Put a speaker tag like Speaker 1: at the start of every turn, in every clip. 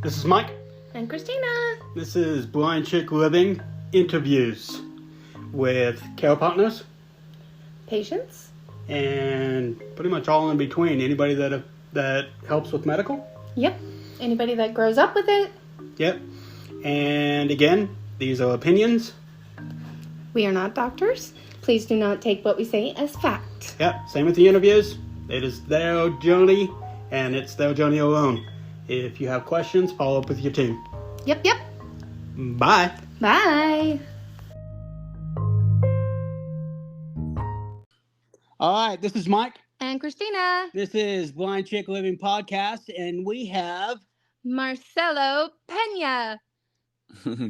Speaker 1: This is Mike.
Speaker 2: And Christina.
Speaker 1: This is Blind Chick Living interviews with care partners
Speaker 2: Patients.
Speaker 1: and pretty much all in between. Anybody that helps with medical.
Speaker 2: Yep. Anybody that grows up with it.
Speaker 1: Yep. And again, these are opinions.
Speaker 2: We are not doctors. Please do not take what we say as fact.
Speaker 1: Yep. Same with the interviews. It is their journey, and it's their journey alone. If you have questions, follow up with your team.
Speaker 2: Yep.
Speaker 1: Bye.
Speaker 2: Bye.
Speaker 1: All right, this is Mike.
Speaker 2: And Christina.
Speaker 1: This is Blind Chick Living Podcast, and we have...
Speaker 2: Marcelo Pena.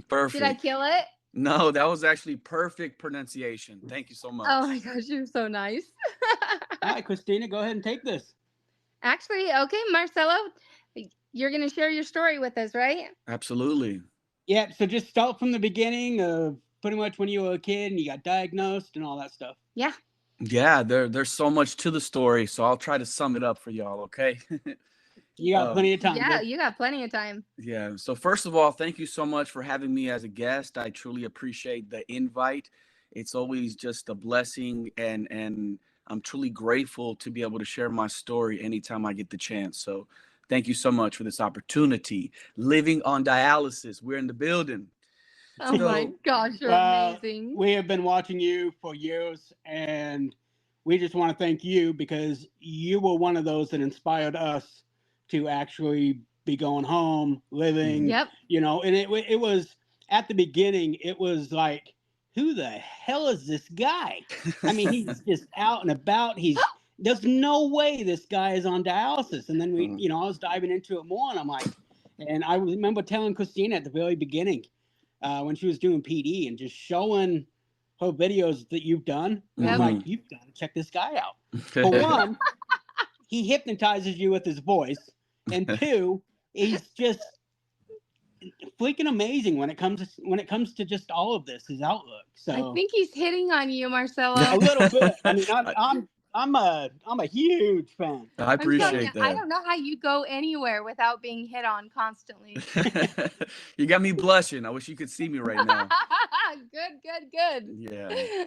Speaker 3: Perfect.
Speaker 2: Did I kill it?
Speaker 3: No, that was actually perfect pronunciation. Thank you so much.
Speaker 2: Oh my gosh, you're so nice.
Speaker 1: All right, Christina, go ahead and take this.
Speaker 2: Actually, okay, Marcelo, you're going to share your story with us, right?
Speaker 3: Absolutely.
Speaker 1: Yeah, so just start from the beginning of pretty much when you were a kid and you got diagnosed and all that stuff.
Speaker 2: Yeah.
Speaker 3: Yeah, there's so much to the story, so I'll try to sum it up for y'all, okay?
Speaker 1: You got plenty of time.
Speaker 2: Yeah,
Speaker 1: Dude.
Speaker 2: you got plenty of time.
Speaker 3: Yeah, so first of all, thank you so much for having me as a guest. I truly appreciate the invite. It's always just a blessing, and I'm truly grateful to be able to share my story anytime I get the chance. So thank you so much for this opportunity. Living on dialysis, we're in the building.
Speaker 2: Oh my gosh, you're amazing.
Speaker 1: We have been watching you for years, and we just want to thank you because you were one of those that inspired us to actually be going home, living,
Speaker 2: Yep.
Speaker 1: You know, and it was, at the beginning, it was like, who the hell is this guy? I mean, he's just out and about. There's no way this guy is on dialysis. And then I was diving into it more, and I'm like, and I remember telling Christina at the very beginning, when she was doing PD and just showing her videos that you've done. And I'm like, you've got to check this guy out. For one, he hypnotizes you with his voice. And two, he's just freaking amazing when it comes to just all of this, his outlook. So
Speaker 2: I think he's hitting on you, Marcelo.
Speaker 1: a little bit. I mean, I'm a huge fan.
Speaker 3: I appreciate that.
Speaker 2: I don't know how you go anywhere without being hit on constantly.
Speaker 3: You got me blushing. I wish you could see me right now.
Speaker 2: Good.
Speaker 3: Yeah.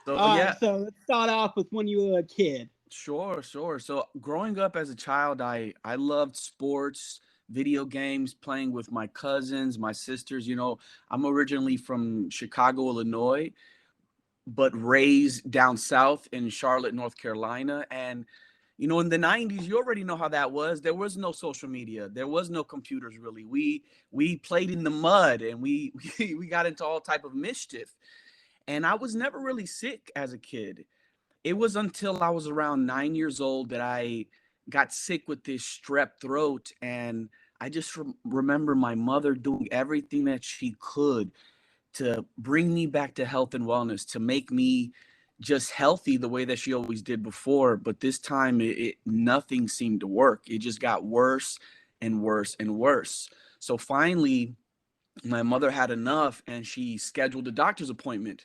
Speaker 3: So,
Speaker 1: So let's start off with when you were a kid.
Speaker 3: Sure. So growing up as a child, I loved sports, video games, playing with my cousins, my sisters. You know, I'm originally from Chicago, Illinois, but raised down south in Charlotte, North Carolina. And, you know, in the 90s, you already know how that was. There was no social media. There was no computers, really. We played in the mud, and we got into all type of mischief. And I was never really sick as a kid. It was until I was around 9 years old that I got sick with this strep throat. And I just remember my mother doing everything that she could to bring me back to health and wellness, to make me just healthy the way that she always did before. But this time, nothing seemed to work. It just got worse and worse and worse. So finally, my mother had enough, and she scheduled a doctor's appointment.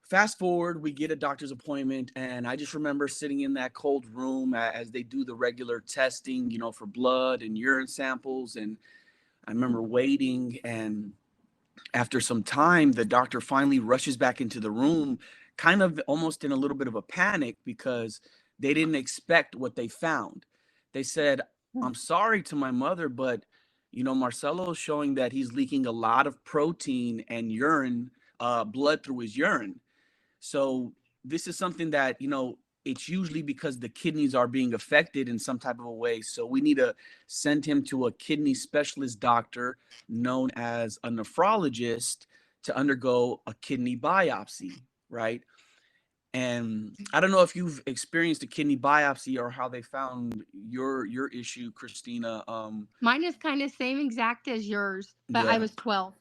Speaker 3: Fast forward, we get a doctor's appointment, and I just remember sitting in that cold room as they do the regular testing, you know, for blood and urine samples. And I remember waiting, and after some time, the doctor finally rushes back into the room, kind of almost in a little bit of a panic because they didn't expect what they found. They said, "I'm sorry to my mother, but, you know, Marcelo is showing that he's leaking a lot of protein and urine, blood through his urine. So this is something that, you know, it's usually because the kidneys are being affected in some type of a way. So we need to send him to a kidney specialist doctor known as a nephrologist to undergo a kidney biopsy, right?" And I don't know if you've experienced a kidney biopsy or how they found your issue, Christina.
Speaker 2: Mine is kind of same exact as yours, but
Speaker 3: Yeah.
Speaker 2: I was 12.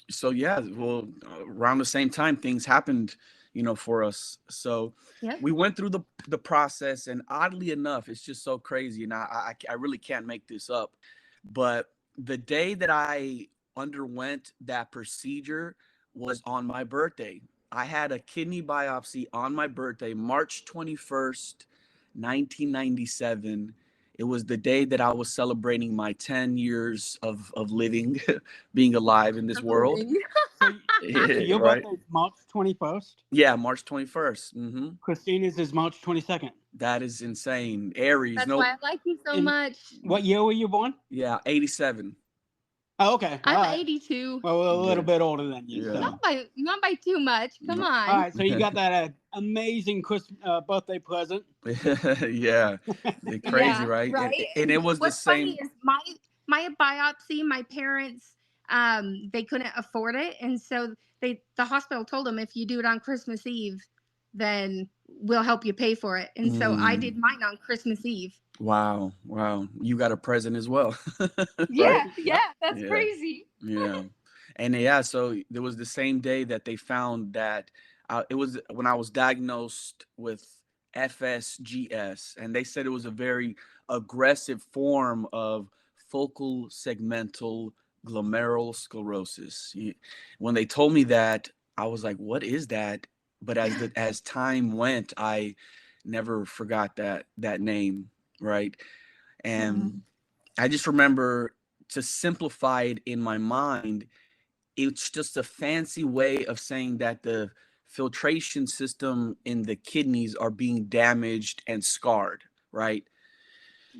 Speaker 3: So yeah, well, around the same time things happened, you know, for us. So we went through the process, and oddly enough, it's just so crazy, and I really can't make this up. But the day that I underwent that procedure was on my birthday. I had a kidney biopsy on my birthday, March 21st, 1997. It was the day that I was celebrating my 10 years of living, being alive in this world.
Speaker 1: So your
Speaker 3: Right?
Speaker 1: birthday is March 21st.
Speaker 3: Yeah, March 21st. Mm-hmm.
Speaker 1: Christina's is March 22nd.
Speaker 3: That is insane. Aries.
Speaker 2: That's
Speaker 3: No.
Speaker 2: why I like you so
Speaker 1: And
Speaker 2: much.
Speaker 1: what year were you born?
Speaker 3: Yeah, 87.
Speaker 1: Oh, okay. All
Speaker 2: I'm
Speaker 1: right.
Speaker 2: 82.
Speaker 1: Well, a little
Speaker 3: Yeah.
Speaker 1: bit older than you.
Speaker 3: Yeah.
Speaker 1: So.
Speaker 2: Not by too much. Come
Speaker 3: No.
Speaker 2: on.
Speaker 1: All right. So you got that amazing birthday present.
Speaker 3: Yeah. They're crazy,
Speaker 2: Yeah,
Speaker 3: right?
Speaker 2: right.
Speaker 3: And it was the
Speaker 2: What's
Speaker 3: same.
Speaker 2: funny is my biopsy, my parents they couldn't afford it, and so the hospital told them, if you do it on Christmas Eve, then we'll help you pay for it. And so I did mine on Christmas Eve.
Speaker 3: Wow. You got a present as well.
Speaker 2: Yeah,
Speaker 3: Right?
Speaker 2: that's
Speaker 3: Yeah.
Speaker 2: crazy.
Speaker 3: Yeah. And yeah, so there was the same day that they found that it was when I was diagnosed with FSGS, and they said it was a very aggressive form of focal segmental glomerulosclerosis. When they told me that, I was like, "What is that?" But as time went, I never forgot that name, right? And I just remember, to simplify it in my mind, it's just a fancy way of saying that the filtration system in the kidneys are being damaged and scarred, right?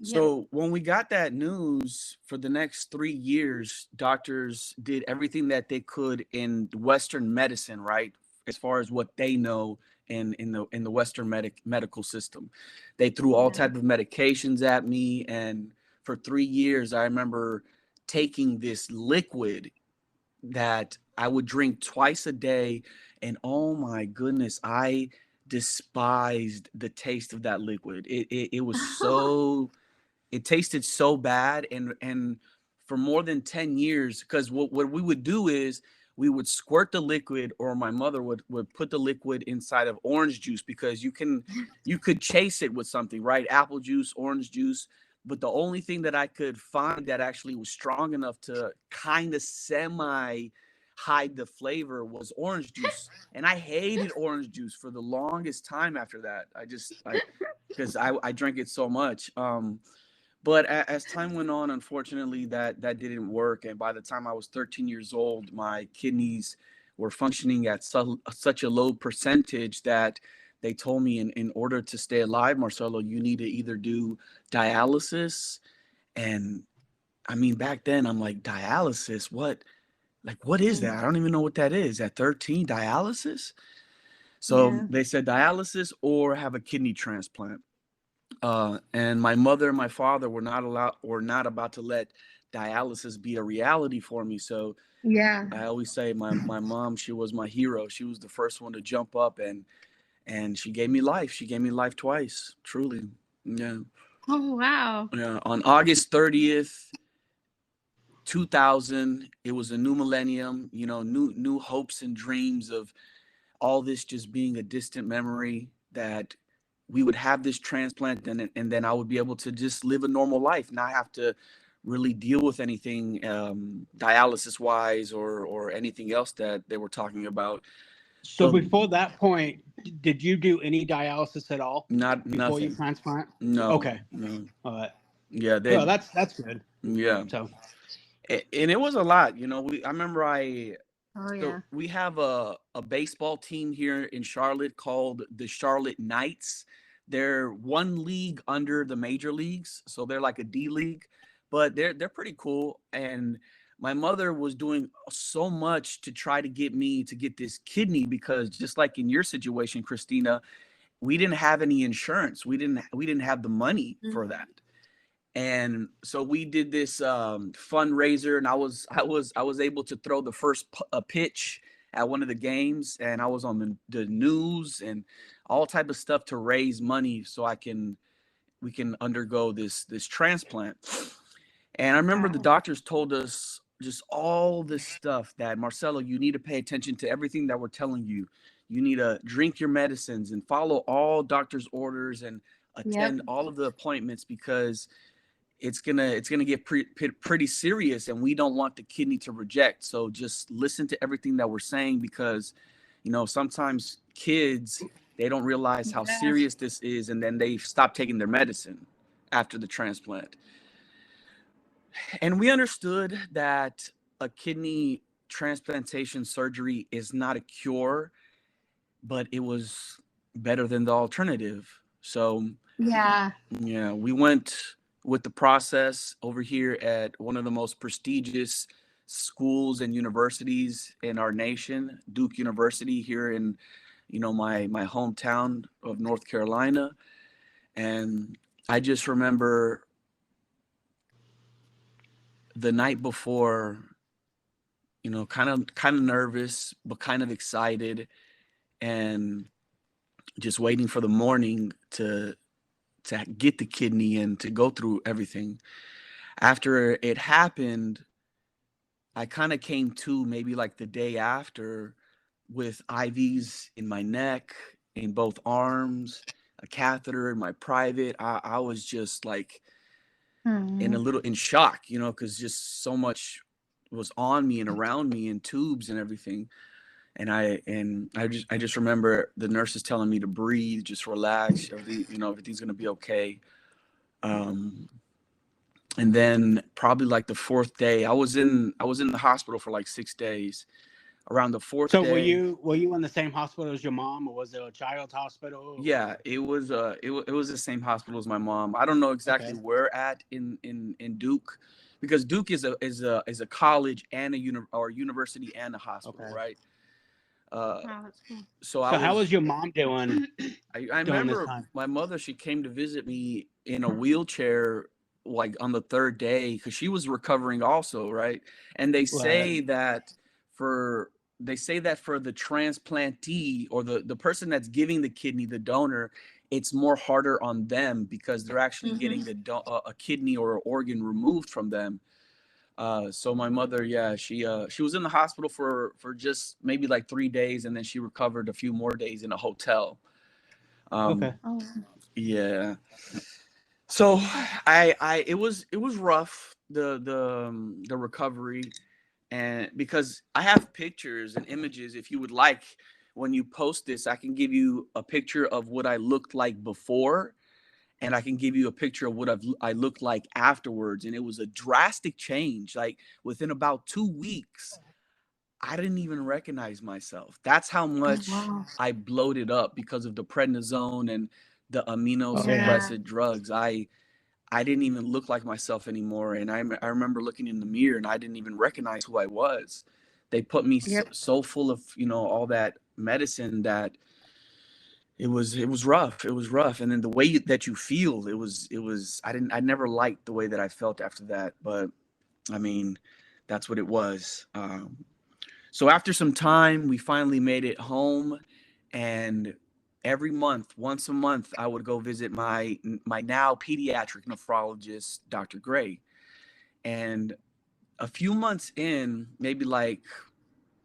Speaker 3: So when we got that news, for the next 3 years, doctors did everything that they could in Western medicine, right? As far as what they know in the Western medical system. They threw all type of medications at me. And for 3 years, I remember taking this liquid that I would drink twice a day. And oh my goodness, I despised the taste of that liquid. It was so, it tasted so bad. And for more than 10 years, because what we would do is we would squirt the liquid, or my mother would put the liquid inside of orange juice, because you could chase it with something, right? Apple juice, orange juice. But the only thing that I could find that actually was strong enough to kind of semi hide the flavor was orange juice. And I hated orange juice for the longest time after that. Because I drank it so much. But as time went on, unfortunately, that didn't work. And by the time I was 13 years old, my kidneys were functioning at such a low percentage that they told me, in order to stay alive, Marcelo, you need to either do dialysis. And I mean, back then, I'm like, dialysis? What is that? I don't even know what that is. At 13, dialysis? So they said dialysis or have a kidney transplant. And my mother and my father were not about to let dialysis be a reality for me. So I always say my mom, she was my hero. She was the first one to jump up, and she gave me life. She gave me life twice, truly. Yeah.
Speaker 2: Oh, wow.
Speaker 3: Yeah. On August 30th, 2000, it was a new millennium, new hopes and dreams of all this just being a distant memory, that we would have this transplant, and then I would be able to just live a normal life, not have to really deal with anything dialysis wise or anything else that they were talking about.
Speaker 1: So before that point, did you do any dialysis at all? Before
Speaker 3: Nothing.
Speaker 1: you transplant?
Speaker 3: No.
Speaker 1: Okay.
Speaker 3: No.
Speaker 1: All right.
Speaker 3: Yeah.
Speaker 1: Well, that's good.
Speaker 3: Yeah.
Speaker 1: So.
Speaker 3: And it was a lot. I remember
Speaker 2: Oh, yeah.
Speaker 3: So we have a baseball team here in Charlotte called the Charlotte Knights. They're one league under the major leagues, so they're like a D league, but they're pretty cool. And my mother was doing so much to try to get me to get this kidney, because just like in your situation, Christina, we didn't have any insurance. We didn't have the money for that. And so we did this fundraiser, and I was able to throw the first pitch at one of the games, and I was on the news and all type of stuff to raise money so we can undergo this transplant. And I remember the doctors told us just all this stuff, that Marcelo, you need to pay attention to everything that we're telling you. You need to drink your medicines and follow all doctor's orders and attend all of the appointments, because it's gonna get pretty serious, and we don't want the kidney to reject. So just listen to everything that we're saying, because sometimes kids, they don't realize how serious this is, and then they stop taking their medicine. after the transplant. And we understood that a kidney transplantation surgery is not a cure, but it was better than the alternative. So
Speaker 2: Yeah.
Speaker 3: yeah, we went with the process over here at one of the most prestigious schools and universities in our nation, Duke University, here in, my hometown of North Carolina. And I just remember the night before, kind of nervous, but kind of excited, and just waiting for the morning to get the kidney and to go through everything. After it happened, I kind of came to maybe like the day after with IVs in my neck, in both arms, a catheter in my private. I was just like in shock, because just so much was on me and around me in tubes and everything. And I just remember the nurses telling me to breathe, just relax, everything's gonna be okay. And then probably like the fourth day, I was in the hospital for like 6 days. Around the fourth
Speaker 1: So
Speaker 3: day,
Speaker 1: were you in the same hospital as your mom, or was it a child's hospital?
Speaker 3: yeah, it was the same hospital as my mom. I don't know exactly
Speaker 1: Okay.
Speaker 3: where at in Duke, because Duke is a college and or university and a hospital,
Speaker 1: Okay.
Speaker 3: right?
Speaker 2: Wow, that's cool.
Speaker 3: So
Speaker 1: So how was your mom doing
Speaker 3: I
Speaker 1: during this
Speaker 3: remember
Speaker 1: time?
Speaker 3: my mother, she came to visit me in a wheelchair like on the third day, because she was recovering also, right? And
Speaker 1: Right.
Speaker 3: for they say that for the transplantee, or the person that's giving the kidney, the donor, it's more harder on them because they're actually getting a kidney or an organ removed from them. So my mother, yeah, she was in the hospital for just maybe like 3 days, and then she recovered a few more days in a hotel.
Speaker 1: Okay.
Speaker 2: Oh,
Speaker 3: Yeah. So it was rough, the recovery, and because I have pictures and images, if you would like, when you post this, I can give you a picture of what I looked like before, and I can give you a picture of what I looked like afterwards, and it was a drastic change. Like within about 2 weeks, I didn't even recognize myself. That's how much
Speaker 2: wow.
Speaker 3: I bloated up because of the prednisone and the
Speaker 1: Oh yeah.
Speaker 2: Yeah.
Speaker 3: immunosuppressive drugs. I didn't even look like myself anymore, and I remember looking in the mirror and I didn't even recognize who I was. They put me
Speaker 2: Yep.
Speaker 3: so full of all that medicine that it was rough. It was rough, and then the way that you feel, it was. I never liked the way that I felt after that, but I mean, that's what it was. So after some time, we finally made it home, and every month, once a month, I would go visit my now pediatric nephrologist, Dr. Gray. And a few months in, maybe like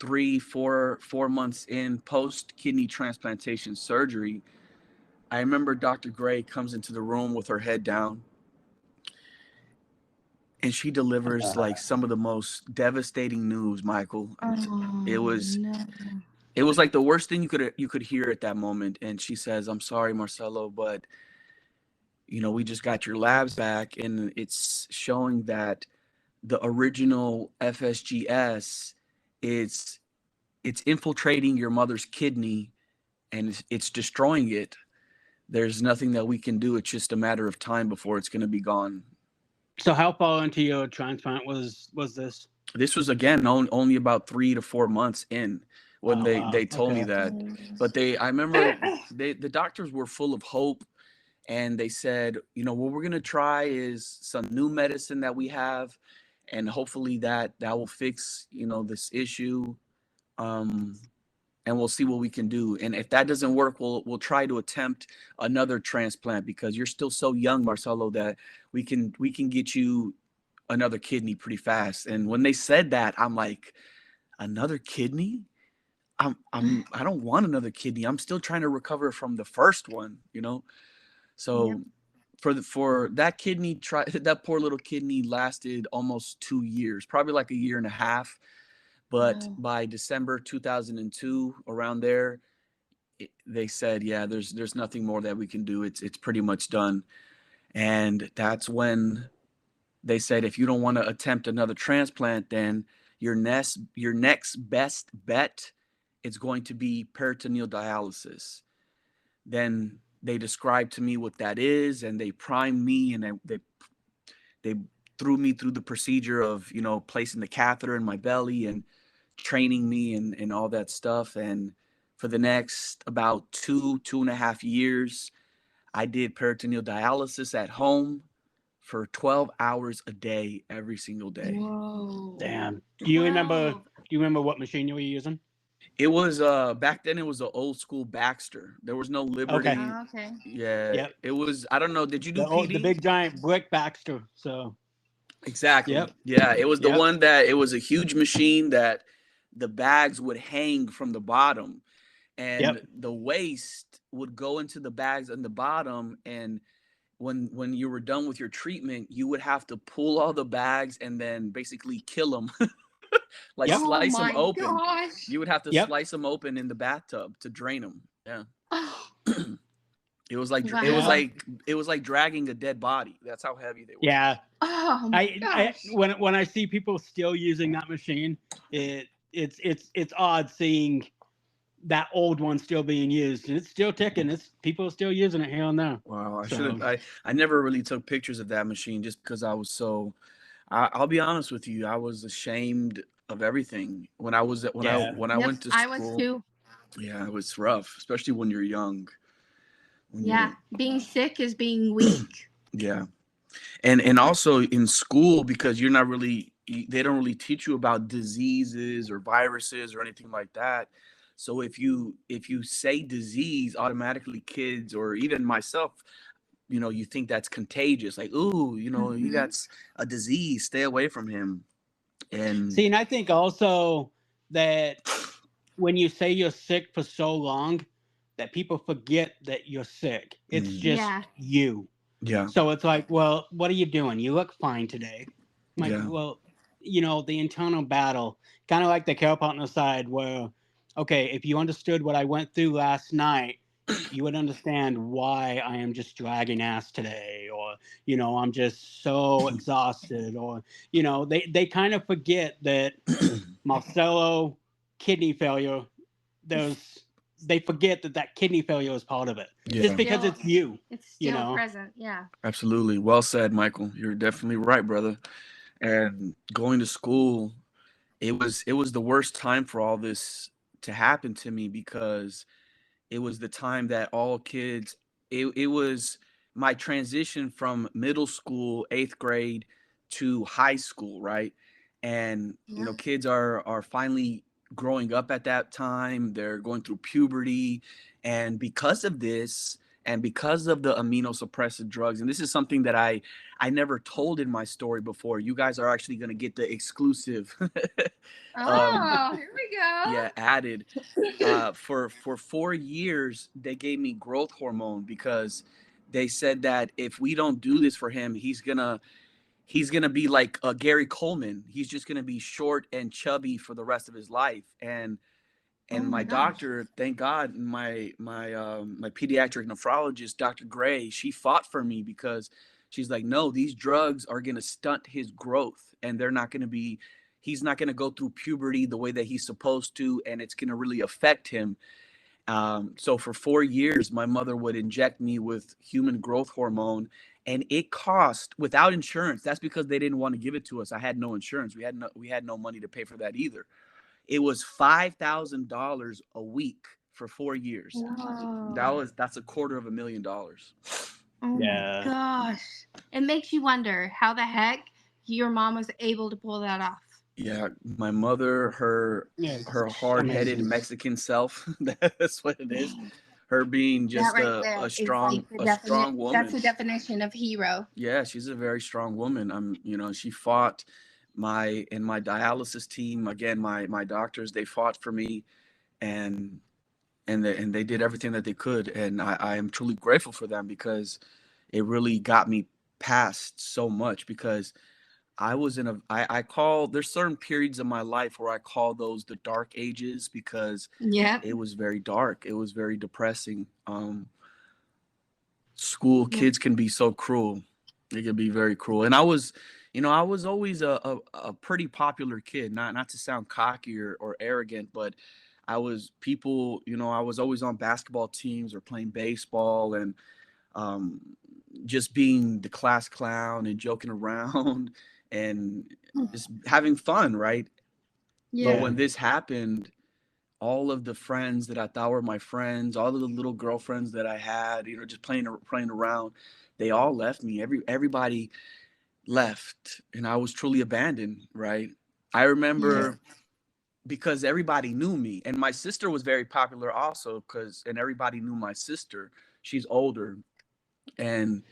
Speaker 3: 4 months in post kidney transplantation surgery, I remember Dr. Gray comes into the room with her head down, and she delivers like some of the most devastating news, Michael. It
Speaker 2: Oh
Speaker 3: was
Speaker 2: no.
Speaker 3: it was like the worst thing you could hear at that moment. And she says, "I'm sorry, Marcelo, but we just got your labs back, and it's showing that the original FSGS, it's it's infiltrating your mother's kidney, and it's destroying it. There's nothing that we can do. It's just a matter of time before it's going to be gone."
Speaker 1: So how far into your transplant was this?
Speaker 3: This was again only about 3 to 4 months in when
Speaker 1: Oh
Speaker 3: they
Speaker 1: wow.
Speaker 3: told me
Speaker 1: Okay.
Speaker 3: that. But I remember the doctors were full of hope, and they said, what we're gonna try is some new medicine that we have, and hopefully that will fix this issue, um, and we'll see what we can do. And if that doesn't work, we'll try to attempt another transplant, because you're still so young, Marcelo, that we can get you another kidney pretty fast. And when they said that, I'm like, another kidney? I don't want another kidney. I'm still trying to recover from the first one.
Speaker 2: Yep.
Speaker 3: So for that kidney, that poor little kidney lasted almost 2 years, probably like a year and a half. But
Speaker 2: Wow.
Speaker 3: by December 2002, around there, they said, yeah, there's nothing more that we can do. It's pretty much done. And that's when they said, if you don't want to attempt another transplant, then your next best bet is going to be peritoneal dialysis. Then they described to me what that is, and they primed me, and they threw me through the procedure of, you know, placing the catheter in my belly and training me and all that stuff. And for the next about 2.5 years, I did peritoneal dialysis at home for 12 hours a day, every single day.
Speaker 2: Whoa.
Speaker 1: Damn. Do you remember?
Speaker 2: 12.
Speaker 1: Do you remember what machine you were using?
Speaker 3: It was back then it was an old school Baxter. There was no Liberty.
Speaker 1: Okay.
Speaker 2: Oh, okay.
Speaker 3: Yeah.
Speaker 1: Yep.
Speaker 3: It was, I don't know, did you do
Speaker 1: The
Speaker 3: PD?
Speaker 1: big giant brick Baxter. So
Speaker 3: Exactly.
Speaker 1: Yep.
Speaker 3: Yeah, it was the
Speaker 1: Yep.
Speaker 3: one that it was a huge machine that the bags would hang from the bottom, and
Speaker 1: Yep.
Speaker 3: the waste would go into the bags on the bottom, and when you were done with your treatment, you would have to pull all the bags and then basically kill them. Like
Speaker 1: Yep.
Speaker 2: Oh
Speaker 3: slice them
Speaker 2: my
Speaker 3: open.
Speaker 2: gosh.
Speaker 3: You would have to
Speaker 1: Yep.
Speaker 3: slice them open in the bathtub to drain them. Yeah.
Speaker 2: Oh,
Speaker 3: It was like
Speaker 2: wow.
Speaker 3: it was like dragging a dead body. That's how heavy they were.
Speaker 1: Yeah.
Speaker 2: Oh my
Speaker 1: I
Speaker 2: gosh.
Speaker 1: when I see people still using that machine, it's odd seeing that old one still being used, and it's still ticking. It's people are still using it here and there.
Speaker 3: Wow, I
Speaker 1: So-
Speaker 3: should have. I never really took pictures of that machine just because I was so. I'll be honest with you. I was ashamed of everything when I was at when
Speaker 1: Yeah.
Speaker 3: I
Speaker 2: Yep,
Speaker 3: went to school.
Speaker 2: I was too.
Speaker 3: Yeah, it was rough, especially when you're young. When
Speaker 2: Yeah, being sick is being weak.
Speaker 3: Yeah, and also in school, because you're not really, they don't really teach you about diseases or viruses or anything like that. So if you say disease, automatically kids or even myself, you know, you think that's contagious. Like, ooh, you know, he
Speaker 2: Mhm.
Speaker 3: got a disease, stay away from him. And
Speaker 1: See, and I think also that when you say you're sick for so long, that people forget that you're sick. It's
Speaker 3: Mm.
Speaker 1: just
Speaker 2: Yeah.
Speaker 1: you.
Speaker 3: yeah,
Speaker 1: So it's like, well, what are you doing? You look fine today. I'm like,
Speaker 3: Yeah.
Speaker 1: well, you know, the internal battle, kind of like the care partner side, where, okay, if you understood what I went through last night, you would understand why I am just dragging ass today, or, you know, I'm just so exhausted, or, you know, they kind of forget that Marcelo kidney failure, they forget that kidney failure is part of it.
Speaker 3: Yeah.
Speaker 1: Just because
Speaker 2: Still-
Speaker 1: it's you.
Speaker 2: It's
Speaker 1: You
Speaker 2: still
Speaker 1: know.
Speaker 2: present. Yeah.
Speaker 3: Absolutely. Well said, Michael. You're definitely right, brother. And going to school, it was the worst time for all this to happen to me, because it was the time that all kids, it was my transition from middle school, 8th grade, to high school, right? And you know,
Speaker 2: Yeah.
Speaker 3: kids are finally growing up at that time. They're going through puberty, and because of this, and because of the immunosuppressive drugs, and this is something that I never told in my story before. You guys are actually going to get the exclusive
Speaker 2: Oh, here we go.
Speaker 3: yeah, added. For 4 years they gave me growth hormone, because they said that if we don't do this for him, he's gonna be like Gary Coleman. He's just gonna be short and chubby for the rest of his life. And
Speaker 2: Oh my
Speaker 3: my
Speaker 2: gosh.
Speaker 3: doctor, thank God, my pediatric nephrologist, Dr. Gray, she fought for me, because she's like, no, these drugs are gonna stunt his growth, and he's not gonna go through puberty the way that he's supposed to, and it's gonna really affect him. So for 4 years, my mother would inject me with human growth hormone, and it cost, without insurance. That's because they didn't want to give it to us. I had no insurance. We had no money to pay for that either. It was $5,000 a week for 4 years.
Speaker 2: Whoa.
Speaker 3: That's $250,000.
Speaker 2: Oh
Speaker 1: Yeah.
Speaker 2: my gosh. It makes you wonder how the heck your mom was able to pull that off.
Speaker 3: Yeah, my mother, her
Speaker 1: Yeah,
Speaker 3: hard-headed
Speaker 1: amazing.
Speaker 3: Mexican self. That's what it is. Her being just
Speaker 2: That right there
Speaker 3: a
Speaker 2: is
Speaker 3: strong
Speaker 2: like the
Speaker 3: strong woman.
Speaker 2: That's the definition of hero.
Speaker 3: Yeah, she's a very strong woman. You know, she fought my dialysis team. Again, my doctors, they fought for me, and they did everything that they could, and I am truly grateful for them, because it really got me past so much. Because I was in I call, there's certain periods of my life where I call those the dark ages, because
Speaker 2: Yep.
Speaker 3: it was very dark. It was very depressing. School
Speaker 2: Yeah.
Speaker 3: kids can be so cruel. They can be very cruel. And I was, I was always a pretty popular kid, not to sound cocky or arrogant, but I was people, I was always on basketball teams or playing baseball, and um, just being the class clown and joking around and just having fun, right? But
Speaker 2: Yeah.
Speaker 3: when this happened, all of the friends that I thought were my friends, all of the little girlfriends that I had, just playing around, they all left me. Everybody left, and I was truly abandoned, right? I
Speaker 2: Yeah.
Speaker 3: remember because everybody knew me, and my sister was very popular also, and everybody knew my sister. She's older, and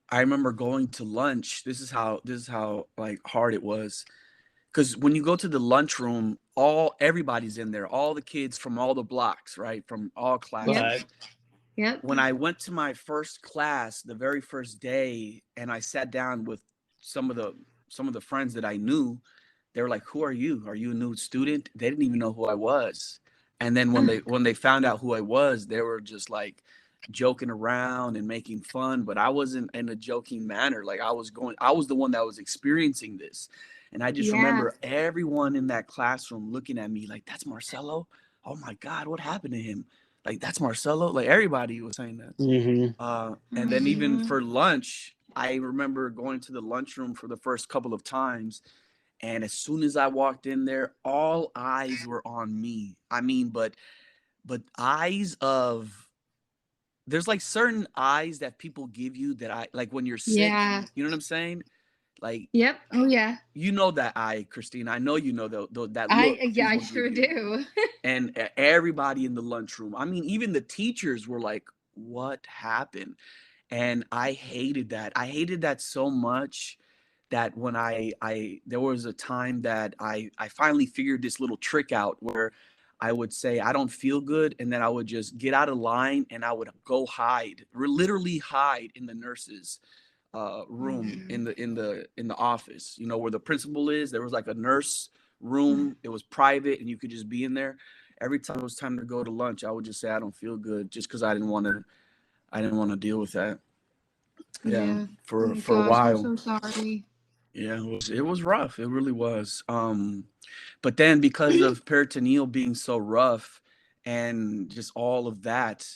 Speaker 3: I remember going to lunch. This is how like hard it was, because when you go to the lunchroom, everybody's in there, all the kids from all the blocks, right, from all
Speaker 2: Yep.
Speaker 3: classes.
Speaker 2: Yep.
Speaker 3: When I went to my first class, the very first day, and I sat down with some of the friends that I knew, they were like, "Who are you? Are you a new student?" They didn't even know who I was. And then when they found out who I was, they were just like joking around and making fun, but I wasn't in a joking manner. Like I was the one that was experiencing this. And I just
Speaker 2: Yeah.
Speaker 3: remember everyone in that classroom looking at me like, "That's Marcelo? Oh my God, what happened to him? Like, that's Marcelo?" Like everybody was saying that.
Speaker 1: Mm-hmm.
Speaker 3: And then even
Speaker 2: Mhm.
Speaker 3: for lunch, I remember going to the lunchroom for the first couple of times, and as soon as I walked in there, all eyes were on me. I mean, but eyes of there's like certain eyes that people give you that I like when you're sick.
Speaker 2: Yeah.
Speaker 3: You know what I'm saying? Like
Speaker 2: Yep. Oh yeah.
Speaker 3: that eye, Christine. I know you know that
Speaker 2: I
Speaker 3: look
Speaker 2: yeah, I
Speaker 3: people give
Speaker 2: sure
Speaker 3: you.
Speaker 2: do.
Speaker 3: And everybody in the lunchroom. I mean, even the teachers were like, "What happened?" And I hated that. I hated that so much that when I there was a time that I finally figured this little trick out where I would say I don't feel good, and then I would just get out of line and I would go hide, literally hide in the nurses room
Speaker 2: Mhm.
Speaker 3: in the office, where the principal is. There was like a nurse room. It was private and you could just be in there. Every time it was time to go to lunch, I would just say I don't feel good, just because I didn't want to deal with that. Yeah,
Speaker 2: Yeah. Oh
Speaker 3: for
Speaker 2: my
Speaker 3: for a
Speaker 2: gosh, I'm
Speaker 3: while.
Speaker 2: so sorry.
Speaker 3: Yeah, it was rough. It really was. But then because of peritoneal being so rough and just all of that,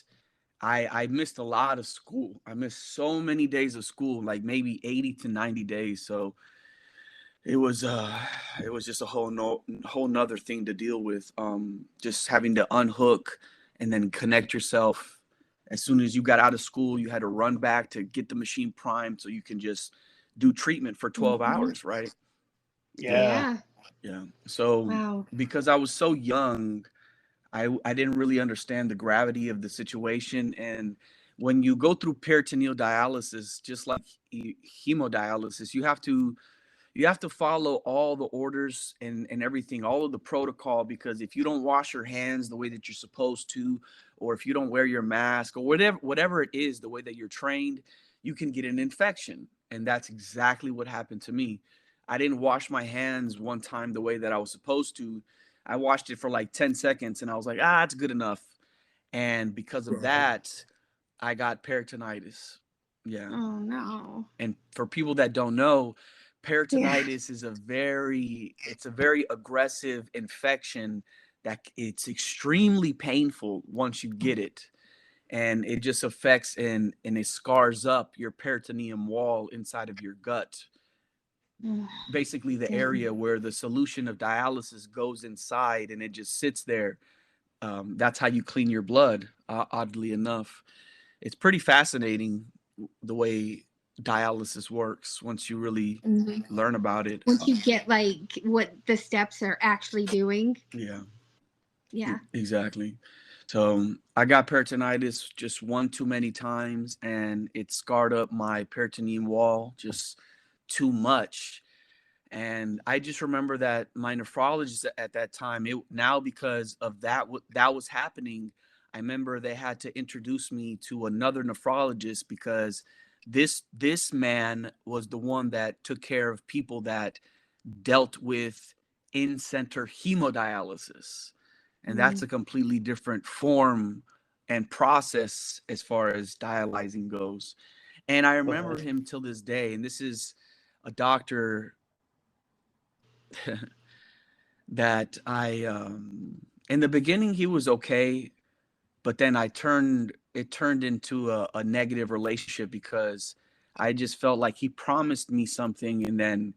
Speaker 3: I missed a lot of school. I missed so many days of school, like maybe 80 to 90 days. So it was just a whole nother thing to deal with. Just having to unhook and then connect yourself. As soon as you got out of school, you had to run back to get the machine primed so you can just do treatment for 12
Speaker 2: Mhm.
Speaker 3: hours, right? Yeah.
Speaker 1: Yeah.
Speaker 2: Yeah.
Speaker 3: Yeah. So
Speaker 2: Wow.
Speaker 3: because I was so young, I didn't really understand the gravity of the situation. And when you go through peritoneal dialysis, just like hemodialysis, you have to follow all the orders and everything, all of the protocol, because if you don't wash your hands the way that you're supposed to, or if you don't wear your mask, or whatever it is, the way that you're trained, you can get an infection. And that's exactly what happened to me. I didn't wash my hands one time the way that I was supposed to. I washed it for like 10 seconds and I was like, it's good enough. And because of that, I got peritonitis. Yeah.
Speaker 2: Oh no.
Speaker 3: And for people that don't know,
Speaker 2: Yeah.
Speaker 3: peritonitis is a very aggressive infection that it's extremely painful once you get it. And it just affects and it scars up your peritoneum wall inside of your gut.
Speaker 2: Ugh,
Speaker 3: Basically the
Speaker 2: dang.
Speaker 3: area where the solution of dialysis goes inside and it just sits there. That's how you clean your blood, oddly enough. It's pretty fascinating the way dialysis works once you really
Speaker 2: Mhm.
Speaker 3: learn about it.
Speaker 2: Once you get like what the steps are actually doing.
Speaker 3: Yeah,
Speaker 2: Yeah.
Speaker 3: exactly. So I got peritonitis just one too many times, and it scarred up my peritoneum wall just too much. And I just remember that my nephrologist at that time, now because of that, what that was happening, I remember they had to introduce me to another nephrologist because this man was the one that took care of people that dealt with in-center hemodialysis. And that's
Speaker 2: Mm.
Speaker 3: a completely different form and process as far as dialyzing goes. And I remember him till this day. And this is a doctor that in the beginning, he was okay. But then it turned into a negative relationship because I just felt like he promised me something and then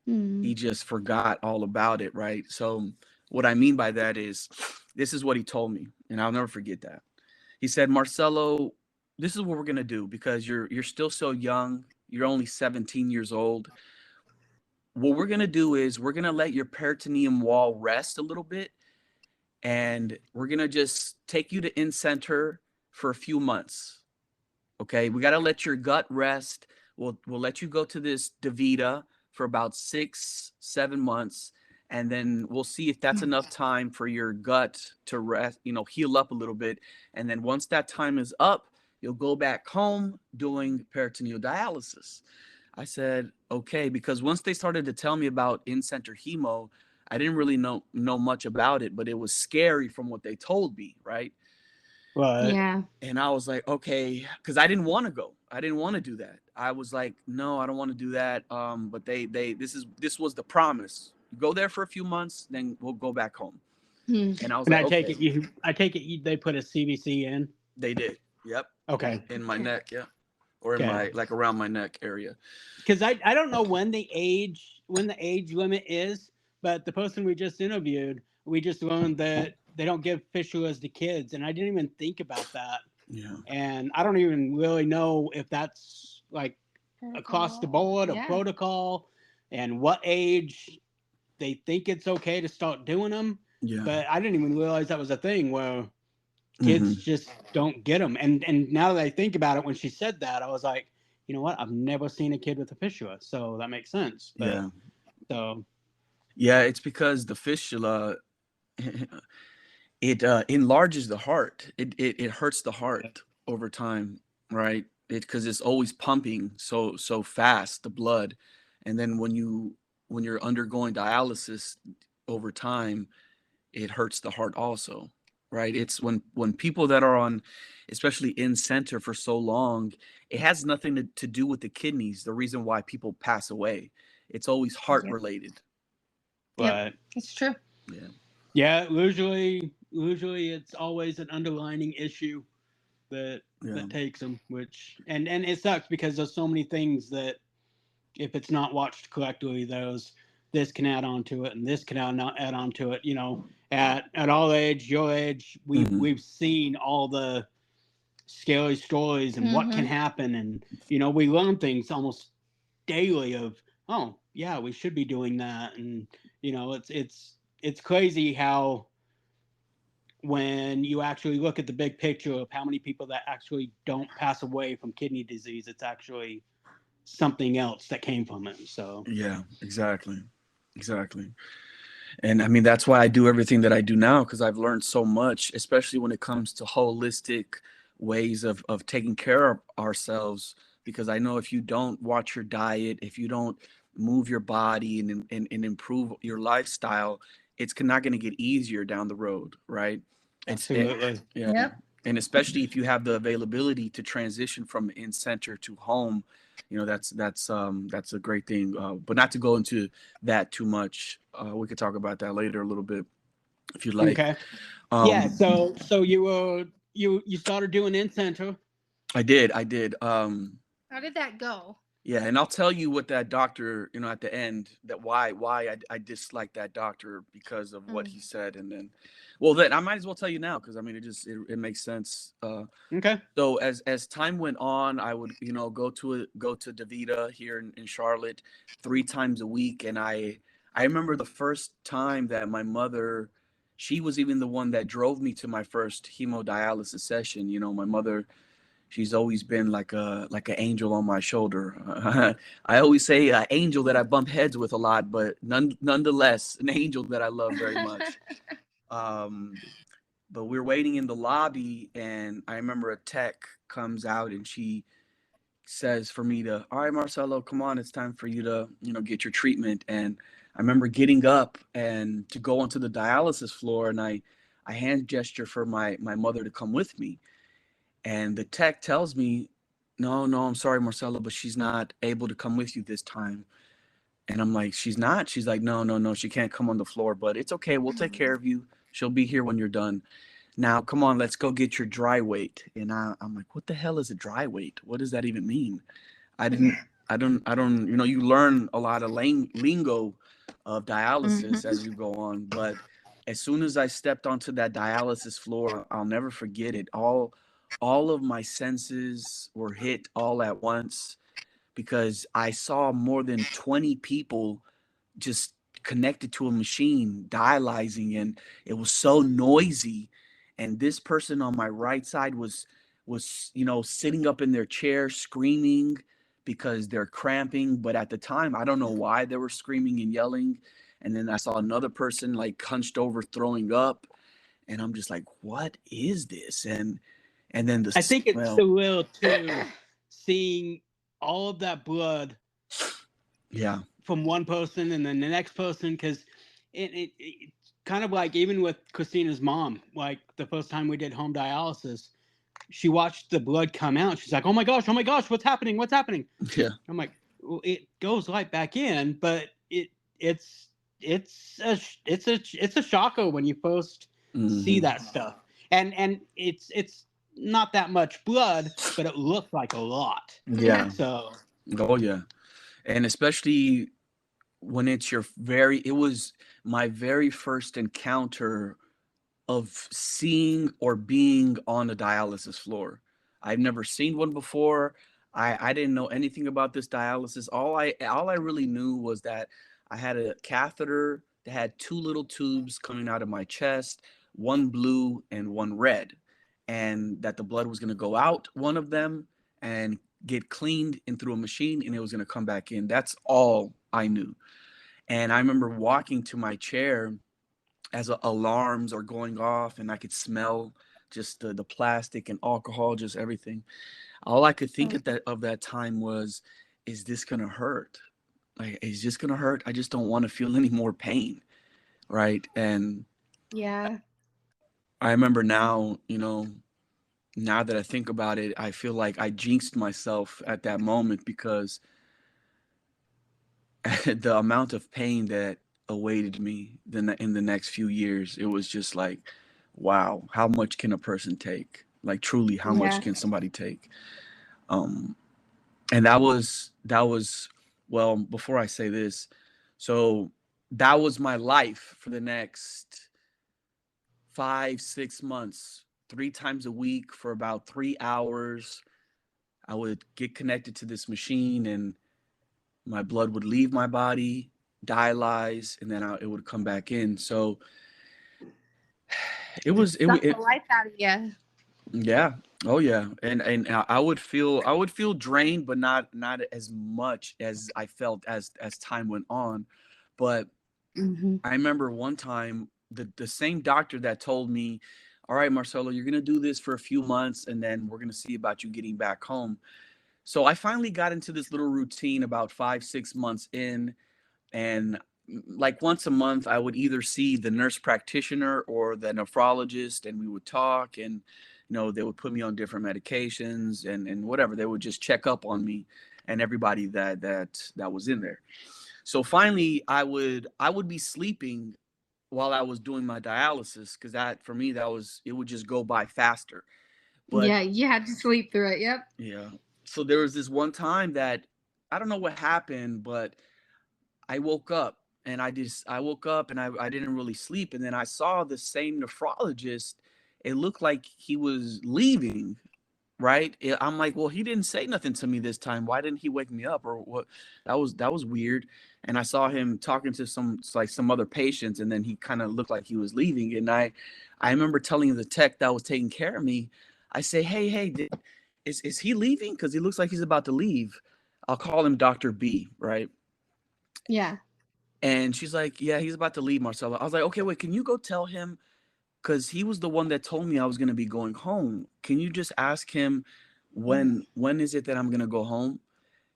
Speaker 3: he just forgot all about it. Right. So what I mean by that is, this is what he told me, and I'll never forget that. He said, Marcelo, this is what we're going to do because you're still so young. You're only 17 years old. What we're going to do is we're going to let your peritoneum wall rest a little bit. And we're going to just take you to in-center for a few months. Okay. We got to let your gut rest. We'll let you go to this DaVita for about 6-7 months. And then we'll see if that's enough time for your gut to rest, heal up a little bit. And then once that time is up, you'll go back home doing peritoneal dialysis. I said, okay, because once they started to tell me about in-center hemo, I didn't really know much about it, but it was scary from what they told me, right?
Speaker 1: Right.
Speaker 2: Yeah.
Speaker 3: And I was like, okay, because I didn't want to go. I didn't want to do that. I was like, no, I don't want to do that. But this was the promise. Go there for a few months, then we'll go back home. And I was
Speaker 1: And
Speaker 3: like,
Speaker 1: I take it they put a CVC in.
Speaker 3: They did. Yep.
Speaker 1: Okay.
Speaker 3: In my neck, yeah, or in my around my neck area.
Speaker 1: Because I don't know when the age limit is, but the person we just interviewed, we just learned that they don't give fistulas to kids, and I didn't even think about that.
Speaker 3: Yeah.
Speaker 1: And I don't even really know if that's like across the board, a protocol, and what age they think it's okay to start doing them.
Speaker 3: Yeah.
Speaker 1: But I didn't even realize that was a thing where kids just don't get them. And now that I think about it, when she said that, I was like, you know what? I've never seen a kid with a fistula, so that makes sense. But,
Speaker 3: yeah.
Speaker 1: So.
Speaker 3: Yeah, it's because the fistula, it enlarges the heart. It hurts the heart over time, right? Because it's always pumping so fast, the blood, and then when you're undergoing dialysis over time, it hurts the heart also, right? It's when people that are on, especially in center for so long, it has nothing to do with the kidneys. The reason why people pass away, it's always heart related.
Speaker 2: Yeah, it's true.
Speaker 3: Yeah.
Speaker 1: Yeah, usually it's always an underlining issue that takes them, which and it sucks because there's so many things that if it's not watched correctly, this can add on to it and this can add on to it. At our age, your age, we've seen all the scary stories and what can happen, and we learn things almost daily of, oh yeah, we should be doing that, and it's crazy how when you actually look at the big picture of how many people that actually don't pass away from kidney disease, it's actually something else that came from it. So
Speaker 3: yeah, exactly. And I mean, that's why I do everything that I do now, because I've learned so much, especially when it comes to holistic ways of taking care of ourselves. Because I know if you don't watch your diet, if you don't move your body and improve your lifestyle, it's not going to get easier down the road, right?
Speaker 1: Absolutely.
Speaker 3: Yeah.
Speaker 2: Yep.
Speaker 3: And especially if you have the availability to transition from in center to home, that's a great thing. But not to go into that too much. We could talk about that later a little bit if you like.
Speaker 1: Okay. Yeah. So you started doing in center.
Speaker 3: I did.
Speaker 2: How did that go?
Speaker 3: Yeah, and I'll tell you what that doctor, at the end, that why I dislike that doctor because of what he said, and then, then I might as well tell you now because I mean it makes sense.
Speaker 1: Okay.
Speaker 3: So as time went on, I would go to DaVita here in Charlotte 3 times a week, and I remember the first time that my mother, she was even the one that drove me to my first hemodialysis session. My mother, she's always been like an angel on my shoulder. I always say an angel that I bump heads with a lot, but nonetheless, an angel that I love very much. But we're waiting in the lobby, and I remember a tech comes out, and she says for me to, all right, Marcelo, come on, it's time for you to, get your treatment. And I remember getting up and to go onto the dialysis floor, and I I hand gesture for my mother to come with me. And the tech tells me, no, I'm sorry, Marcelo, but she's not able to come with you this time. And I'm like, she's not? She's like, no, she can't come on the floor, but it's okay. We'll take care of you. She'll be here when you're done. Now, come on, let's go get your dry weight. And I'm like, what the hell is a dry weight? What does that even mean? I don't, you learn a lot of lingo of dialysis as you go on. But as soon as I stepped onto that dialysis floor, I'll never forget it. All of my senses were hit all at once because I saw more than 20 people just connected to a machine dialyzing, and it was so noisy. And this person on my right side was sitting up in their chair screaming because they're cramping, but at the time I don't know why they were screaming and yelling. And then I saw another person like hunched over throwing up, and I'm just like, what is this? And then
Speaker 1: I think it's surreal too, seeing all of that blood from one person and then the next person, because it's kind of like, even with Christina's mom, like the first time we did home dialysis, she watched the blood come out. She's like, oh my gosh, what's happening? Yeah. I'm like, well, it goes right back in, but it's a shocker when you first see that stuff. And it's not that much blood, but it looks like a lot.
Speaker 3: Yeah.
Speaker 1: So.
Speaker 3: Oh yeah. And especially when it was my very first encounter of seeing or being on a dialysis floor. I've never seen one before. I didn't know anything about this dialysis. All I really knew was that I had a catheter that had two little tubes coming out of my chest, one blue and one red, and that the blood was going to go out one of them and get cleaned in through a machine, and it was going to come back in. That's all I knew. And I remember walking to my chair as alarms are going off, and I could smell just the plastic and alcohol, just everything. All I could think of that time was, is this going to hurt? Like, is this going to hurt? I just don't want to feel any more pain. Right. And
Speaker 2: yeah,
Speaker 3: I remember now, now that I think about it, I feel like I jinxed myself at that moment, because the amount of pain that awaited me in the next few years, it was just like, wow, how much can a person take? Like, truly, how much can somebody take? And that was, well, before I say this, so that was my life for the next 5-6 months, 3 times a week for about 3 hours. I would get connected to this machine, and my blood would leave my body, dialyze, and then it would come back in. So it was
Speaker 2: the life out of you.
Speaker 3: Yeah. Oh yeah. And I would feel drained, but not as much as I felt as time went on. But I remember one time the same doctor that told me, all right, Marcelo, you're going to do this for a few months, and then we're going to see about you getting back home. So I finally got into this little routine about 5-6 months in, and like once a month, I would either see the nurse practitioner or the nephrologist, and we would talk, and they would put me on different medications and whatever. They would just check up on me and everybody that was in there. So finally, I would be sleeping while I was doing my dialysis, because that, for me, it would just go by faster.
Speaker 2: But yeah, you had to sleep through it. Yep.
Speaker 3: Yeah. So there was this one time that I don't know what happened, but I woke up, and I didn't really sleep. And then I saw the same nephrologist. It looked like he was leaving, right? I'm like, well, he didn't say nothing to me this time. Why didn't he wake me up, or what? That was weird. And I saw him talking to some other patients, and then he kind of looked like he was leaving. And I remember telling the tech that was taking care of me, I say, hey, is he leaving? Because he looks like he's about to leave. I'll call him Dr. B, right?
Speaker 2: Yeah.
Speaker 3: And she's like, yeah, he's about to leave, Marcelo. I was like, okay, wait, can you go tell him? Because he was the one that told me I was going to be going home. Can you just ask him when is it that I'm going to go home?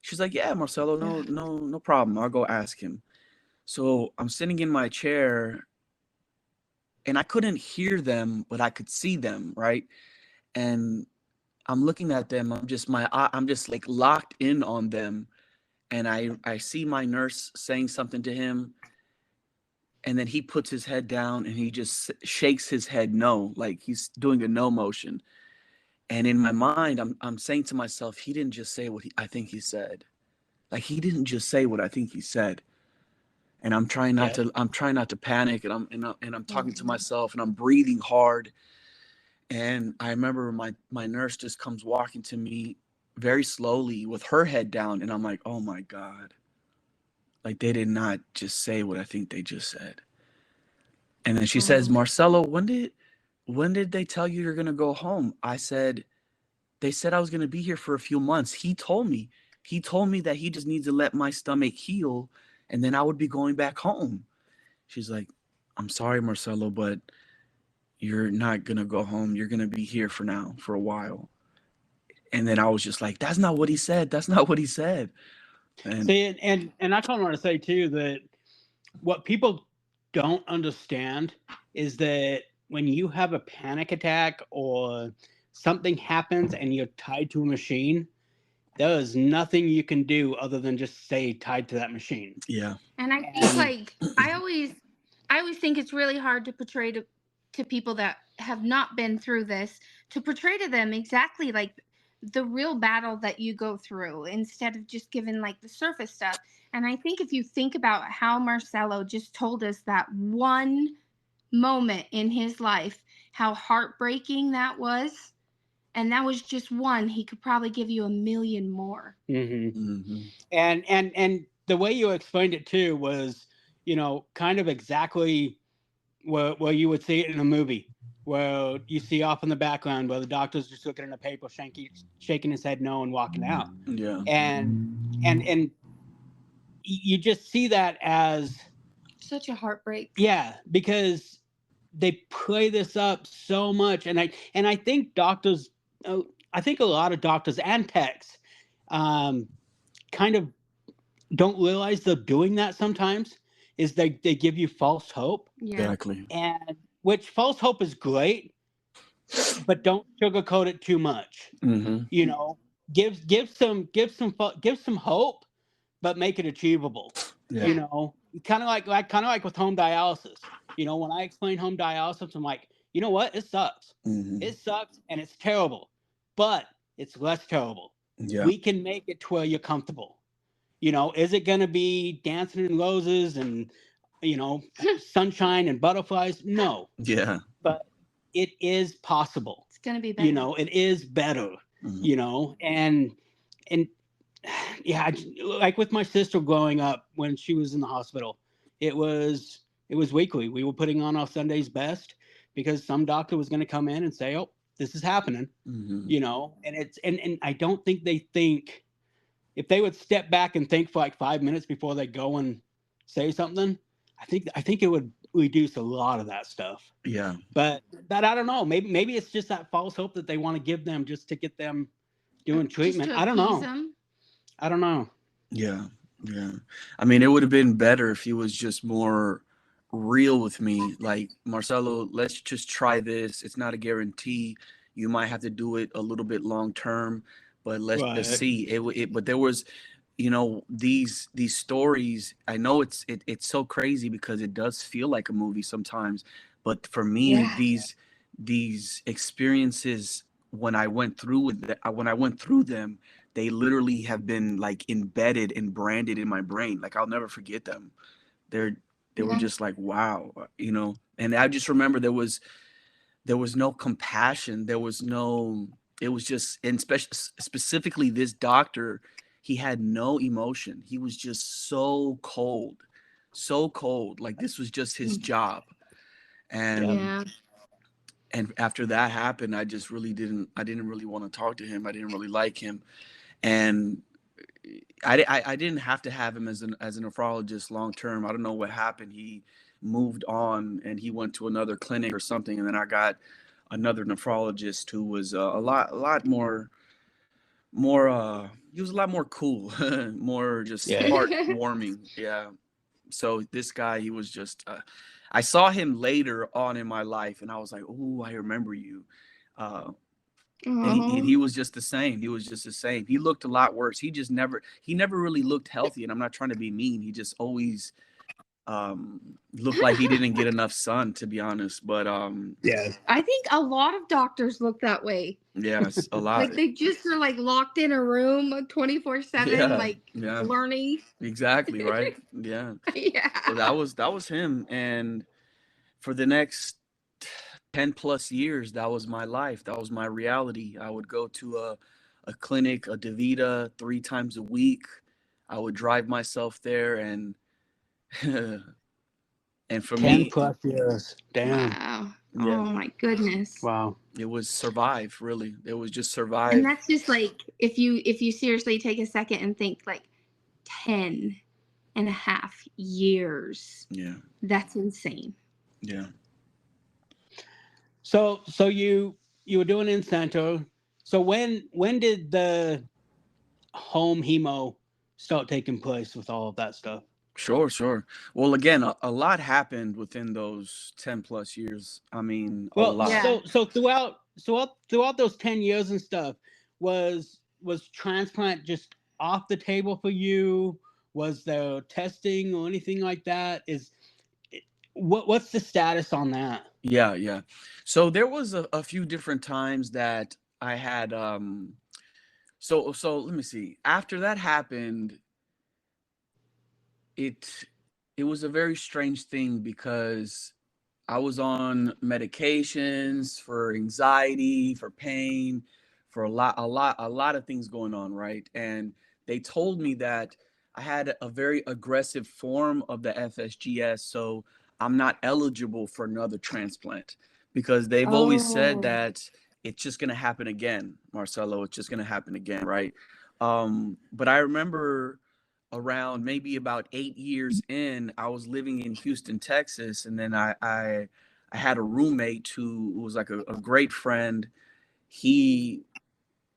Speaker 3: She's like, yeah, Marcelo, no problem. I'll go ask him. So I'm sitting in my chair, and I couldn't hear them, but I could see them, right? And I'm looking at them. I'm just like locked in on them. And I see my nurse saying something to him, and then he puts his head down and he just shakes his head no, like he's doing a no motion. And in my mind, I'm saying to myself, he didn't just say what I think he said. Like he didn't just say what I think he said. And I'm trying not to panic, and I'm talking to myself, and I'm breathing hard. And I remember my nurse just comes walking to me very slowly with her head down, and I'm like, oh my God. Like they did not just say what I think they just said. And then she says, Marcelo, when did they tell you you're gonna go home? I said, they said I was gonna be here for a few months. He told me that he just needs to let my stomach heal, and then I would be going back home. She's like, I'm sorry, Marcelo, but you're not gonna go home. You're gonna be here for now, for a while. And then I was just like, that's not what he said. That's not what he said. And
Speaker 1: See, and I kind of want to say too that what people don't understand is that when you have a panic attack or something happens and you're tied to a machine, there is nothing you can do other than just stay tied to that machine.
Speaker 3: yeah.
Speaker 2: And I think like I always think it's really hard to portray to people that have not been through this, to portray to them exactly like the real battle that you go through instead of just giving like the surface stuff. And I think if you think about how Marcelo just told us that one moment in his life, how heartbreaking that was, and that was just one, he could probably give you a million more.
Speaker 1: And the way you explained it too was, kind of exactly where you would see it in a movie, where you see off in the background where the doctor's just looking at a paper, shaking his head no and walking out.
Speaker 3: Yeah.
Speaker 1: And you just see that as
Speaker 2: such a heartbreak.
Speaker 1: Yeah, because they play this up so much, and I think doctors, I think a lot of doctors and techs, kind of don't realize they're doing that sometimes. Is they give you false hope.
Speaker 2: Yeah.
Speaker 3: Exactly.
Speaker 1: And which false hope is great, but don't sugarcoat it too much. Give some hope, but make it achievable.
Speaker 3: Yeah.
Speaker 1: Kind of like with home dialysis. When I explain home dialysis, I'm like, you know what? It sucks. It sucks and it's terrible, but it's less terrible.
Speaker 3: Yeah.
Speaker 1: We can make it to where you're comfortable. Is it going to be dancing in roses and, sunshine and butterflies? No.
Speaker 3: Yeah.
Speaker 1: But it is possible.
Speaker 2: It's going to be better.
Speaker 1: It is better, and yeah, like with my sister growing up when she was in the hospital, it was weekly. We were putting on our Sunday's best because some doctor was going to come in and say, oh, this is happening, and it's, and I don't think they think, if they would step back and think for like 5 minutes before they go and say something, I think it would reduce a lot of that stuff.
Speaker 3: Yeah.
Speaker 1: But I don't know. Maybe it's just that false hope that they want to give them just to get them doing treatment. I don't know. I don't know.
Speaker 3: Yeah. Yeah. I mean, it would have been better if he was just more real with me. Like, Marcelo, let's just try this. It's not a guarantee. You might have to do it a little bit long term, but let's just see. But there was, these stories. I know it's so crazy because it does feel like a movie sometimes. But for me, these experiences, when I went through them, they literally have been like embedded and branded in my brain. Like I'll never forget them. They were just like, wow, And I just remember there was no compassion. It was just, and specifically this doctor, he had no emotion. He was just so cold. Like this was just his job. And and after that happened, I didn't really want to talk to him. I didn't really like him. And I didn't have to have him as a nephrologist long term. I don't know what happened. He moved on and he went to another clinic or something. And then I got another nephrologist who was a lot more he was a lot more cool, more just heartwarming. Yeah. So this guy, he was just I saw him later on in my life, and I was like, oh, I remember you. And he was just the same. He was just the same. He looked a lot worse. He never really looked healthy. And I'm not trying to be mean. He just always looked like he didn't get enough sun, to be honest. But
Speaker 1: Yeah.
Speaker 2: I think a lot of doctors look that way.
Speaker 3: yes, a lot.
Speaker 2: Like they just are like locked in a room 24/7, like learning.
Speaker 3: Exactly, right? Yeah.
Speaker 2: Yeah.
Speaker 3: So that was him. And for the next 10 plus years, that was my life. That was my reality. I would go to a clinic, a DaVita, 3 times a week. I would drive myself there, and and for
Speaker 1: 10
Speaker 3: me,
Speaker 1: plus years. Damn.
Speaker 2: Wow.
Speaker 3: yeah,
Speaker 2: Oh my goodness.
Speaker 1: Wow.
Speaker 3: it was survive, really. It was just
Speaker 2: And
Speaker 3: survive.
Speaker 2: that's just like if you seriously take a second and think like 10.5 years.
Speaker 3: Yeah.
Speaker 2: That's insane.
Speaker 3: Yeah.
Speaker 1: So you were doing in-center. So when did the home hemo start taking place with all of that stuff?
Speaker 3: Sure. Well, again, a lot happened within those 10 plus years. I mean, a
Speaker 1: Well,
Speaker 3: lot.
Speaker 2: Yeah.
Speaker 1: so throughout those 10 years and stuff, was transplant just off the table for you? Was there testing or anything like that? What's the status on that?
Speaker 3: Yeah. So there was a few different times that I had so let me see. After that happened, it was a very strange thing because I was on medications for anxiety, for pain, for a lot of things going on, right? And they told me that I had a very aggressive form of the FSGS, so I'm not eligible for another transplant because they've always said that it's just going to happen again, Marcelo. It's just going to happen again, right? But I remember around maybe about 8 years in, I was living in Houston, Texas, and then I had a roommate who was like a great friend. He,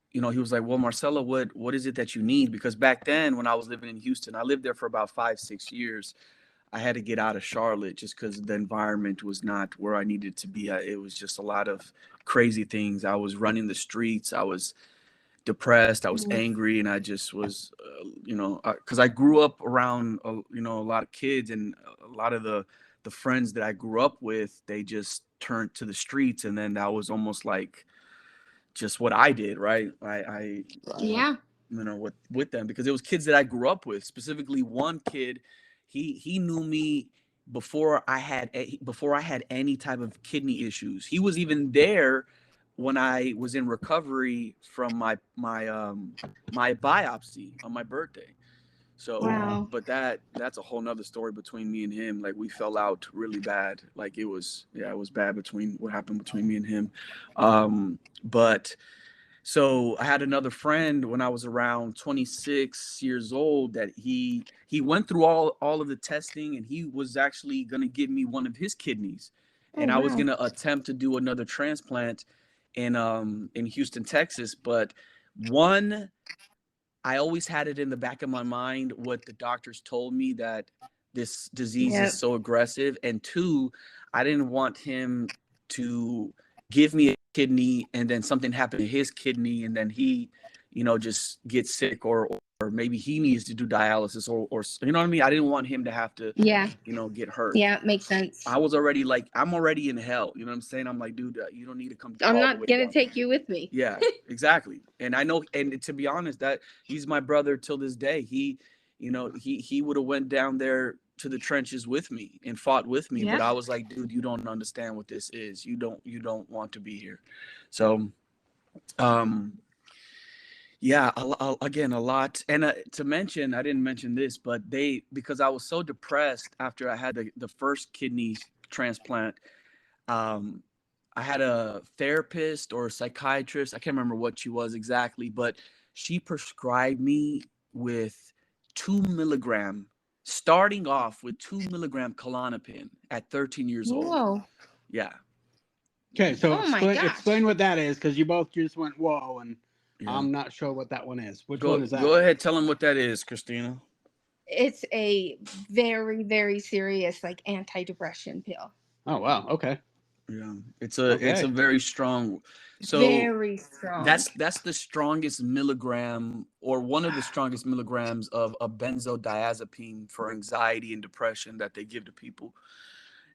Speaker 3: he was like, well, Marcelo, what is it that you need? Because back then when I was living in Houston, I lived there for about 5-6 years. I had to get out of Charlotte just because the environment was not where I needed to be. It was just a lot of crazy things. I was running the streets. I was depressed. I was angry, and I just was, because I grew up around, a lot of kids, and a lot of the friends that I grew up with, they just turned to the streets, and then that was almost like just what I did, right? I
Speaker 2: Yeah.
Speaker 3: with them, because it was kids that I grew up with. Specifically, one kid, he knew me before I had any type of kidney issues. He was even there when I was in recovery from my biopsy on my birthday. So,
Speaker 2: Wow.
Speaker 3: but that's a whole nother story between me and him. Like, we fell out really bad. Like, it was bad between what happened between me and him. But so I had another friend when I was around 26 years old that he went through all of the testing, and he was actually going to give me one of his kidneys. And I was going to attempt to do another transplant in Houston, Texas. But one, I always had it in the back of my mind what the doctors told me, that this disease is so aggressive. And two, I didn't want him to give me a kidney and then something happened to his kidney, and then he, just gets sick, or maybe he needs to do dialysis, or you know what I mean? I didn't want him to have to, get hurt.
Speaker 2: Yeah, makes sense.
Speaker 3: I was already like, I'm already in hell. You know what I'm saying? I'm like, dude, you don't need to come.
Speaker 2: I'm not going to take you with me.
Speaker 3: Yeah, exactly. And I know, and to be honest, that he's my brother till this day. He would have went down there to the trenches with me and fought with me. But I was like, dude, you don't understand what this is. You don't want to be here. So, yeah, again, a lot. And to mention, I didn't mention this, but because I was so depressed after I had the first kidney transplant, I had a therapist or a psychiatrist. I can't remember what she was exactly, but she prescribed me with 2 milligram, starting off with 2 milligram Klonopin at 13 years old.
Speaker 2: Whoa.
Speaker 3: Yeah.
Speaker 1: Okay, so explain what that is, because you both just went whoa, and I'm not sure what that one is. Which one is that?
Speaker 3: Go ahead, tell them what that is, Christina.
Speaker 2: It's a very, very serious like anti-depression pill.
Speaker 1: Oh wow. Okay.
Speaker 3: Yeah, it's a
Speaker 1: Okay.
Speaker 3: very strong. So
Speaker 2: Very strong.
Speaker 3: that's the strongest milligram, or one of the strongest milligrams of a benzodiazepine for anxiety and depression that they give to people.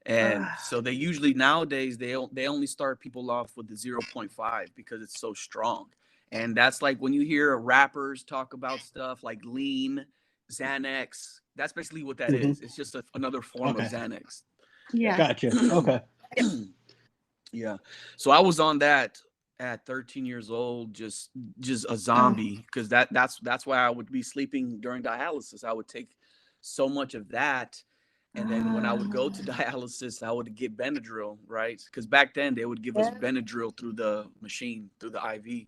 Speaker 3: And so they usually nowadays they only start people off with the 0.5 because it's so strong. And that's like when you hear rappers talk about stuff like lean, Xanax, that's basically what that
Speaker 1: Hmm.
Speaker 3: is. It's just another form of
Speaker 1: Okay.
Speaker 3: Xanax.
Speaker 2: Yeah.
Speaker 1: Gotcha. Okay.
Speaker 3: Yeah. So I was on that at 13 years old, just a
Speaker 2: Oh.
Speaker 3: zombie, because that's why I would be sleeping during dialysis. I would take so much of that, and then when I would go to dialysis, I would get Benadryl, right? Because back then they would give us
Speaker 2: Yeah.
Speaker 3: Benadryl through the machine, through the IV.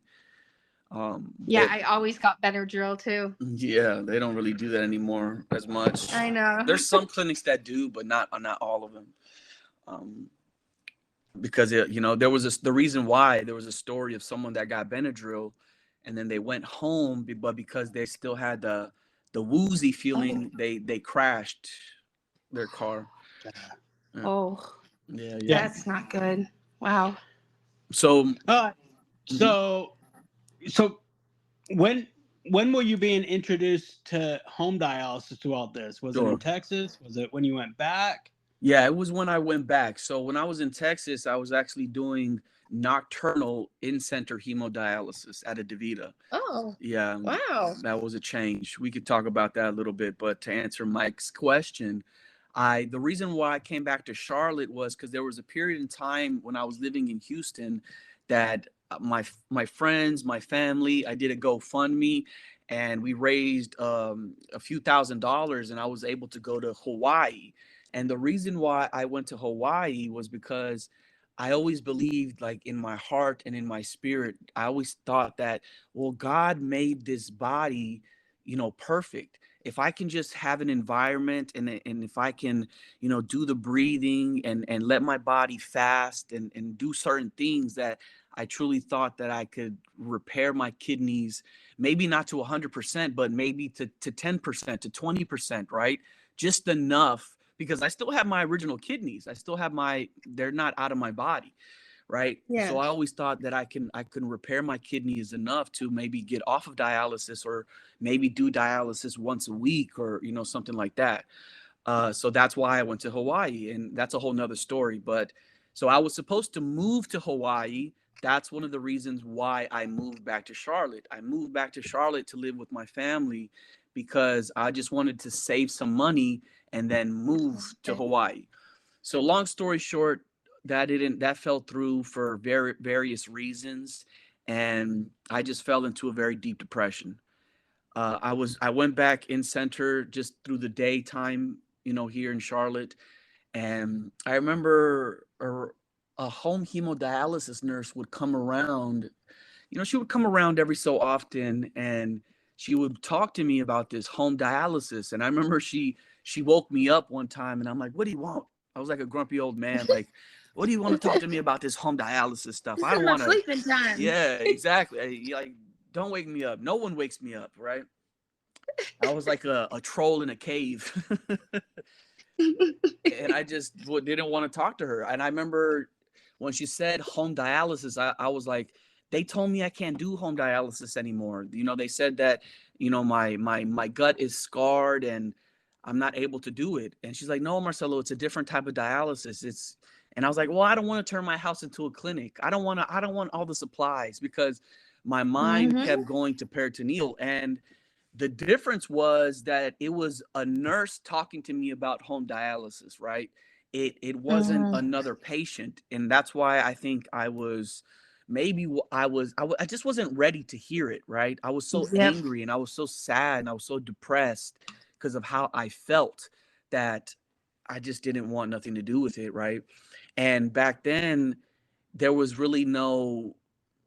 Speaker 2: Yeah,
Speaker 3: But
Speaker 2: I always got Benadryl too.
Speaker 3: yeah, they don't really do that anymore as much.
Speaker 2: I know.
Speaker 3: There's some clinics that do, but not all of them. Um, because there was the reason why there was a story of someone that got Benadryl, and then they went home, but because they still had the woozy feeling, they crashed their car. Yeah,
Speaker 2: Oh,
Speaker 3: yeah.
Speaker 1: Yeah.
Speaker 2: that's not good. Wow.
Speaker 3: So
Speaker 1: So so when were you being introduced to home dialysis throughout this? Was it in
Speaker 3: sure.
Speaker 1: Texas? Was it when you went back?
Speaker 3: Yeah, it was when I went back. So when I was in Texas, I was actually doing nocturnal in-center hemodialysis at a DaVita.
Speaker 2: Oh,
Speaker 3: Yeah,
Speaker 2: wow.
Speaker 3: that was a change. We could talk about that a little bit, but to answer Mike's question, the reason why I came back to Charlotte was because there was a period in time when I was living in Houston that my friends, my family, I did a GoFundMe, and we raised a few $1,000s, and I was able to go to Hawaii. And the reason why I went to Hawaii was because I always believed, like in my heart and in my spirit, I always thought that, well, God made this body, perfect. If I can just have an environment, and if I can, do the breathing and let my body fast and do certain things, that I truly thought that I could repair my kidneys, maybe not to 100%, but maybe to 10%, to 20%, right? Just enough, because I still have my original kidneys. They're not out of my body, right?
Speaker 2: Yeah.
Speaker 3: So I always thought that I can repair my kidneys enough to maybe get off of dialysis, or maybe do dialysis once a week, or something like that. So that's why I went to Hawaii, and that's a whole nother story. But so I was supposed to move to Hawaii. That's one of the reasons why I moved back to Charlotte. I moved back to Charlotte to live with my family because I just wanted to save some money and then move to Hawaii. So long story short, that fell through for various reasons, and I just fell into a very deep depression. I went back in center just through the daytime, here in Charlotte, and I remember a home hemodialysis nurse would come around. She would come around every so often, and she would talk to me about this home dialysis. And I remember she woke me up one time, and I'm like, "What do you want?" I was like a grumpy old man, like, "What do you want to talk to me about this home dialysis stuff?
Speaker 2: This
Speaker 3: I
Speaker 2: is
Speaker 3: don't
Speaker 2: my
Speaker 3: want to."
Speaker 2: sleeping time.
Speaker 3: Yeah, exactly. Like, don't wake me up. No one wakes me up, right? I was like a troll in a cave. And I just didn't want to talk to her. And I remember when she said home dialysis, I was like, they told me I can't do home dialysis anymore. They said that, my gut is scarred and I'm not able to do it. And she's like, no, Marcelo, it's a different type of dialysis. And I was like, well, I don't want to turn my house into a clinic. I don't want all the supplies, because my mind kept going to peritoneal. And the difference was that it was a nurse talking to me about home dialysis, right? It wasn't another patient, and that's why I think I just wasn't ready to hear it, right? I was so
Speaker 2: Yep.
Speaker 3: angry, and I was so sad, and I was so depressed because of how I felt, that I just didn't want nothing to do with it, right? And back then, there was really no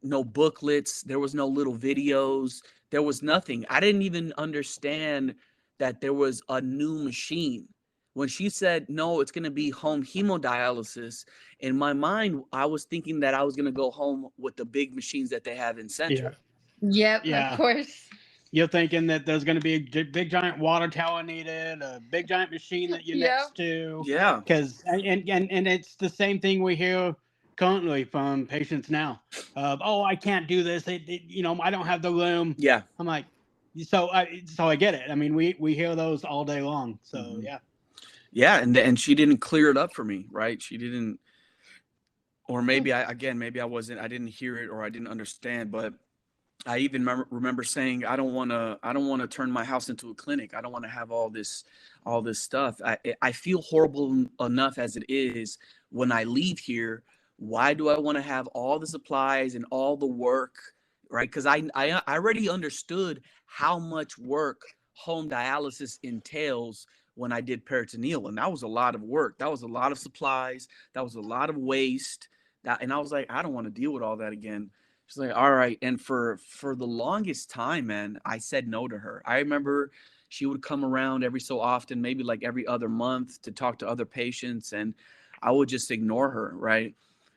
Speaker 3: booklets, there was no little videos, there was nothing. I didn't even understand that there was a new machine. When she said, no, it's going to be home hemodialysis, in my mind, I was thinking that I was going to go home with the big machines that they have in center.
Speaker 1: Yeah.
Speaker 2: Yep, of course.
Speaker 1: you're thinking that there's going to be a big giant water tower needed, a big giant machine that you're
Speaker 2: Yep.
Speaker 1: next to.
Speaker 3: Yeah.
Speaker 1: Because and it's the same thing we hear currently from patients now. Oh, I can't do this. You know, I don't have the room.
Speaker 3: Yeah.
Speaker 1: I'm like, so I get it. I mean, we hear those all day long. So yeah.
Speaker 3: Yeah, and she didn't clear it up for me, right? She didn't, or maybe I didn't hear it or I didn't understand, but I even remember saying, I don't want to turn my house into a clinic. I don't want to have all this stuff. I feel horrible enough as it is when I leave here. Why do I want to have all the supplies and all the work, right? Because I already understood how much work home dialysis entails when I did peritoneal, and that was a lot of work. That was a lot of supplies. That was a lot of waste. And I was like, I don't want to deal with all that again. She's like, all right. And for the longest time, man, I said no to her. I remember she would come around every so often, maybe like every other month, to talk to other patients, and I would just ignore her, right?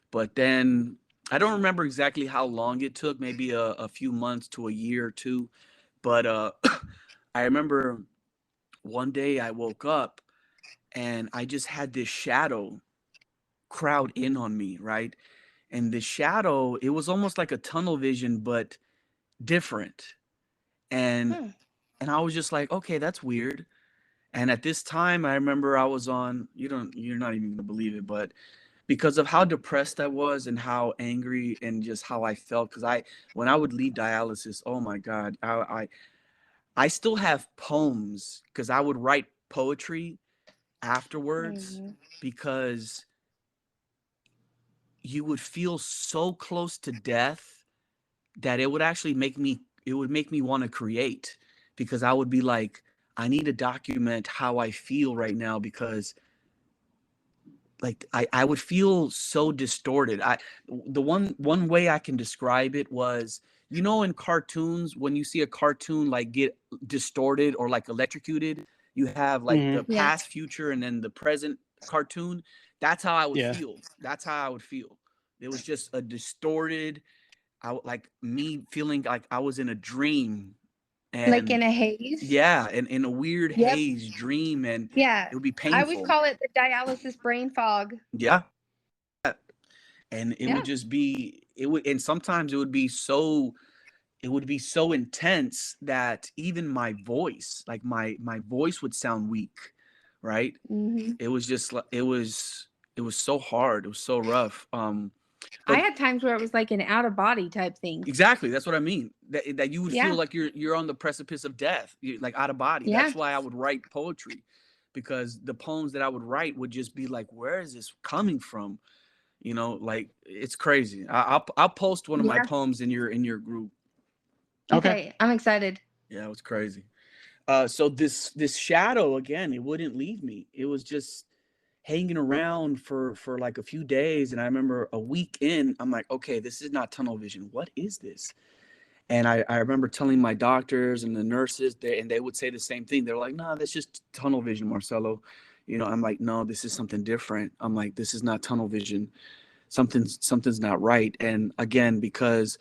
Speaker 3: But then I don't remember exactly how long it took, maybe a few months to a year or two. But I remember one day I woke up and I just had this shadow crowd in on me, right? And the shadow, it was almost like a tunnel vision, but different. And and I was just like, okay, that's weird. And at this time, I remember I was on, you're not even gonna believe it, but because of how depressed I was and how angry and just how I felt, because when I would leave dialysis, oh my God, I still have poems because I would write poetry afterwards, because you would feel so close to death that it would actually make me want to create, because I would be like, I need to document how I feel right now, because like I would feel so distorted. The one way I can describe it was, in cartoons, when you see a cartoon like get distorted or like electrocuted, you have like the
Speaker 2: Yeah.
Speaker 3: past, future, and then the present cartoon. That's how I would
Speaker 1: Yeah.
Speaker 3: feel. That's how I would feel. It was just a distorted, like me feeling like I was in a dream,
Speaker 2: Like
Speaker 3: and
Speaker 2: in a haze.
Speaker 3: yeah, and in a weird
Speaker 2: Yep.
Speaker 3: haze dream, and
Speaker 2: Yeah.
Speaker 3: it would be
Speaker 2: I always
Speaker 3: painful.
Speaker 2: call it the dialysis brain fog.
Speaker 3: Yeah. And it
Speaker 2: Yeah.
Speaker 3: would just be, and sometimes it would be so intense that even my voice, like my voice would sound weak, right? It was just like, it was so hard. It was so rough.
Speaker 2: I
Speaker 3: But
Speaker 2: had times where it was like an out of body type thing.
Speaker 3: exactly, that's what I mean. That you would feel
Speaker 2: Yeah.
Speaker 3: like you're on the precipice of death, like out of body.
Speaker 2: Yeah.
Speaker 3: That's why I would write poetry, because the poems that I would write would just be like, where is this coming from? Like, it's crazy. I'll post one of my
Speaker 2: Yeah.
Speaker 3: poems in your group.
Speaker 2: Okay. I'm excited.
Speaker 3: Yeah, it was crazy. So this shadow, again, it wouldn't leave me. It was just hanging around for like a few days, and I remember a week in, I'm like, okay, this is not tunnel vision. What is this? And I remember telling my doctors and the nurses, and they would say the same thing. They're like, no, that's just tunnel vision, Marcelo. I'm like, no, this is something different. I'm like, this is not tunnel vision. Something's not right. And again, because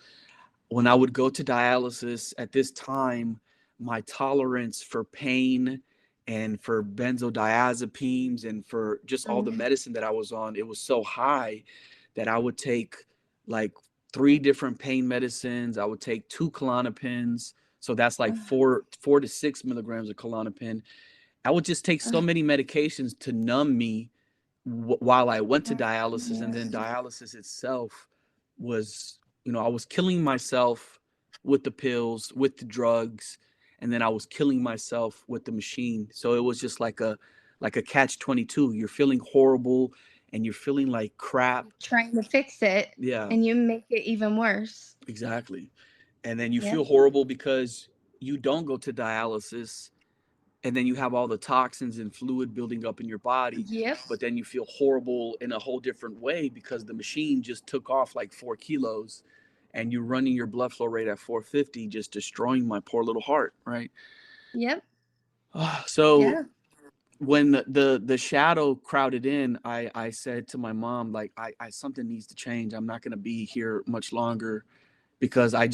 Speaker 3: when I would go to dialysis at this time, my tolerance for pain and for benzodiazepines and for just all the medicine that I was on, it was so high that I would take like 3 different pain medicines. I would take 2 Klonopins. So that's like 4 to 6 milligrams of Klonopin. I would just take so many medications to numb me while I went to dialysis. And then dialysis itself was, I was killing myself with the pills, with the drugs, and then I was killing myself with the machine. So it was just like a catch-22. You're feeling horrible and you're feeling like crap.
Speaker 2: Trying to fix it.
Speaker 3: Yeah.
Speaker 2: And you make it even worse.
Speaker 3: Exactly. And then you
Speaker 2: Yep.
Speaker 3: feel horrible because you don't go to dialysis, and then you have all the toxins and fluid building up in your body.
Speaker 2: Yep.
Speaker 3: But then you feel horrible in a whole different way because the machine just took off like 4 kilos, and you're running your blood flow rate at 450, just destroying my poor little heart, right?
Speaker 2: Yep.
Speaker 3: So
Speaker 2: Yeah.
Speaker 3: when the shadow crowded in, I said to my mom, like, I something needs to change. I'm not going to be here much longer, because I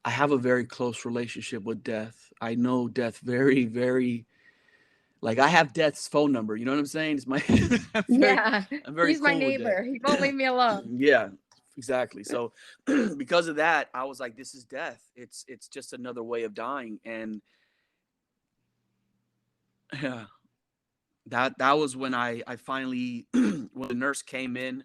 Speaker 3: I have a very close relationship with death. I know death very, very, like I have death's phone number. You know what I'm saying? It's my,
Speaker 2: Yeah,
Speaker 3: I'm very
Speaker 2: he's my
Speaker 3: cool with death.
Speaker 2: neighbor. He won't leave me alone.
Speaker 3: Yeah, exactly. So because of that, I was like, this is death. It's just another way of dying. And yeah, that was when I finally, when the nurse came in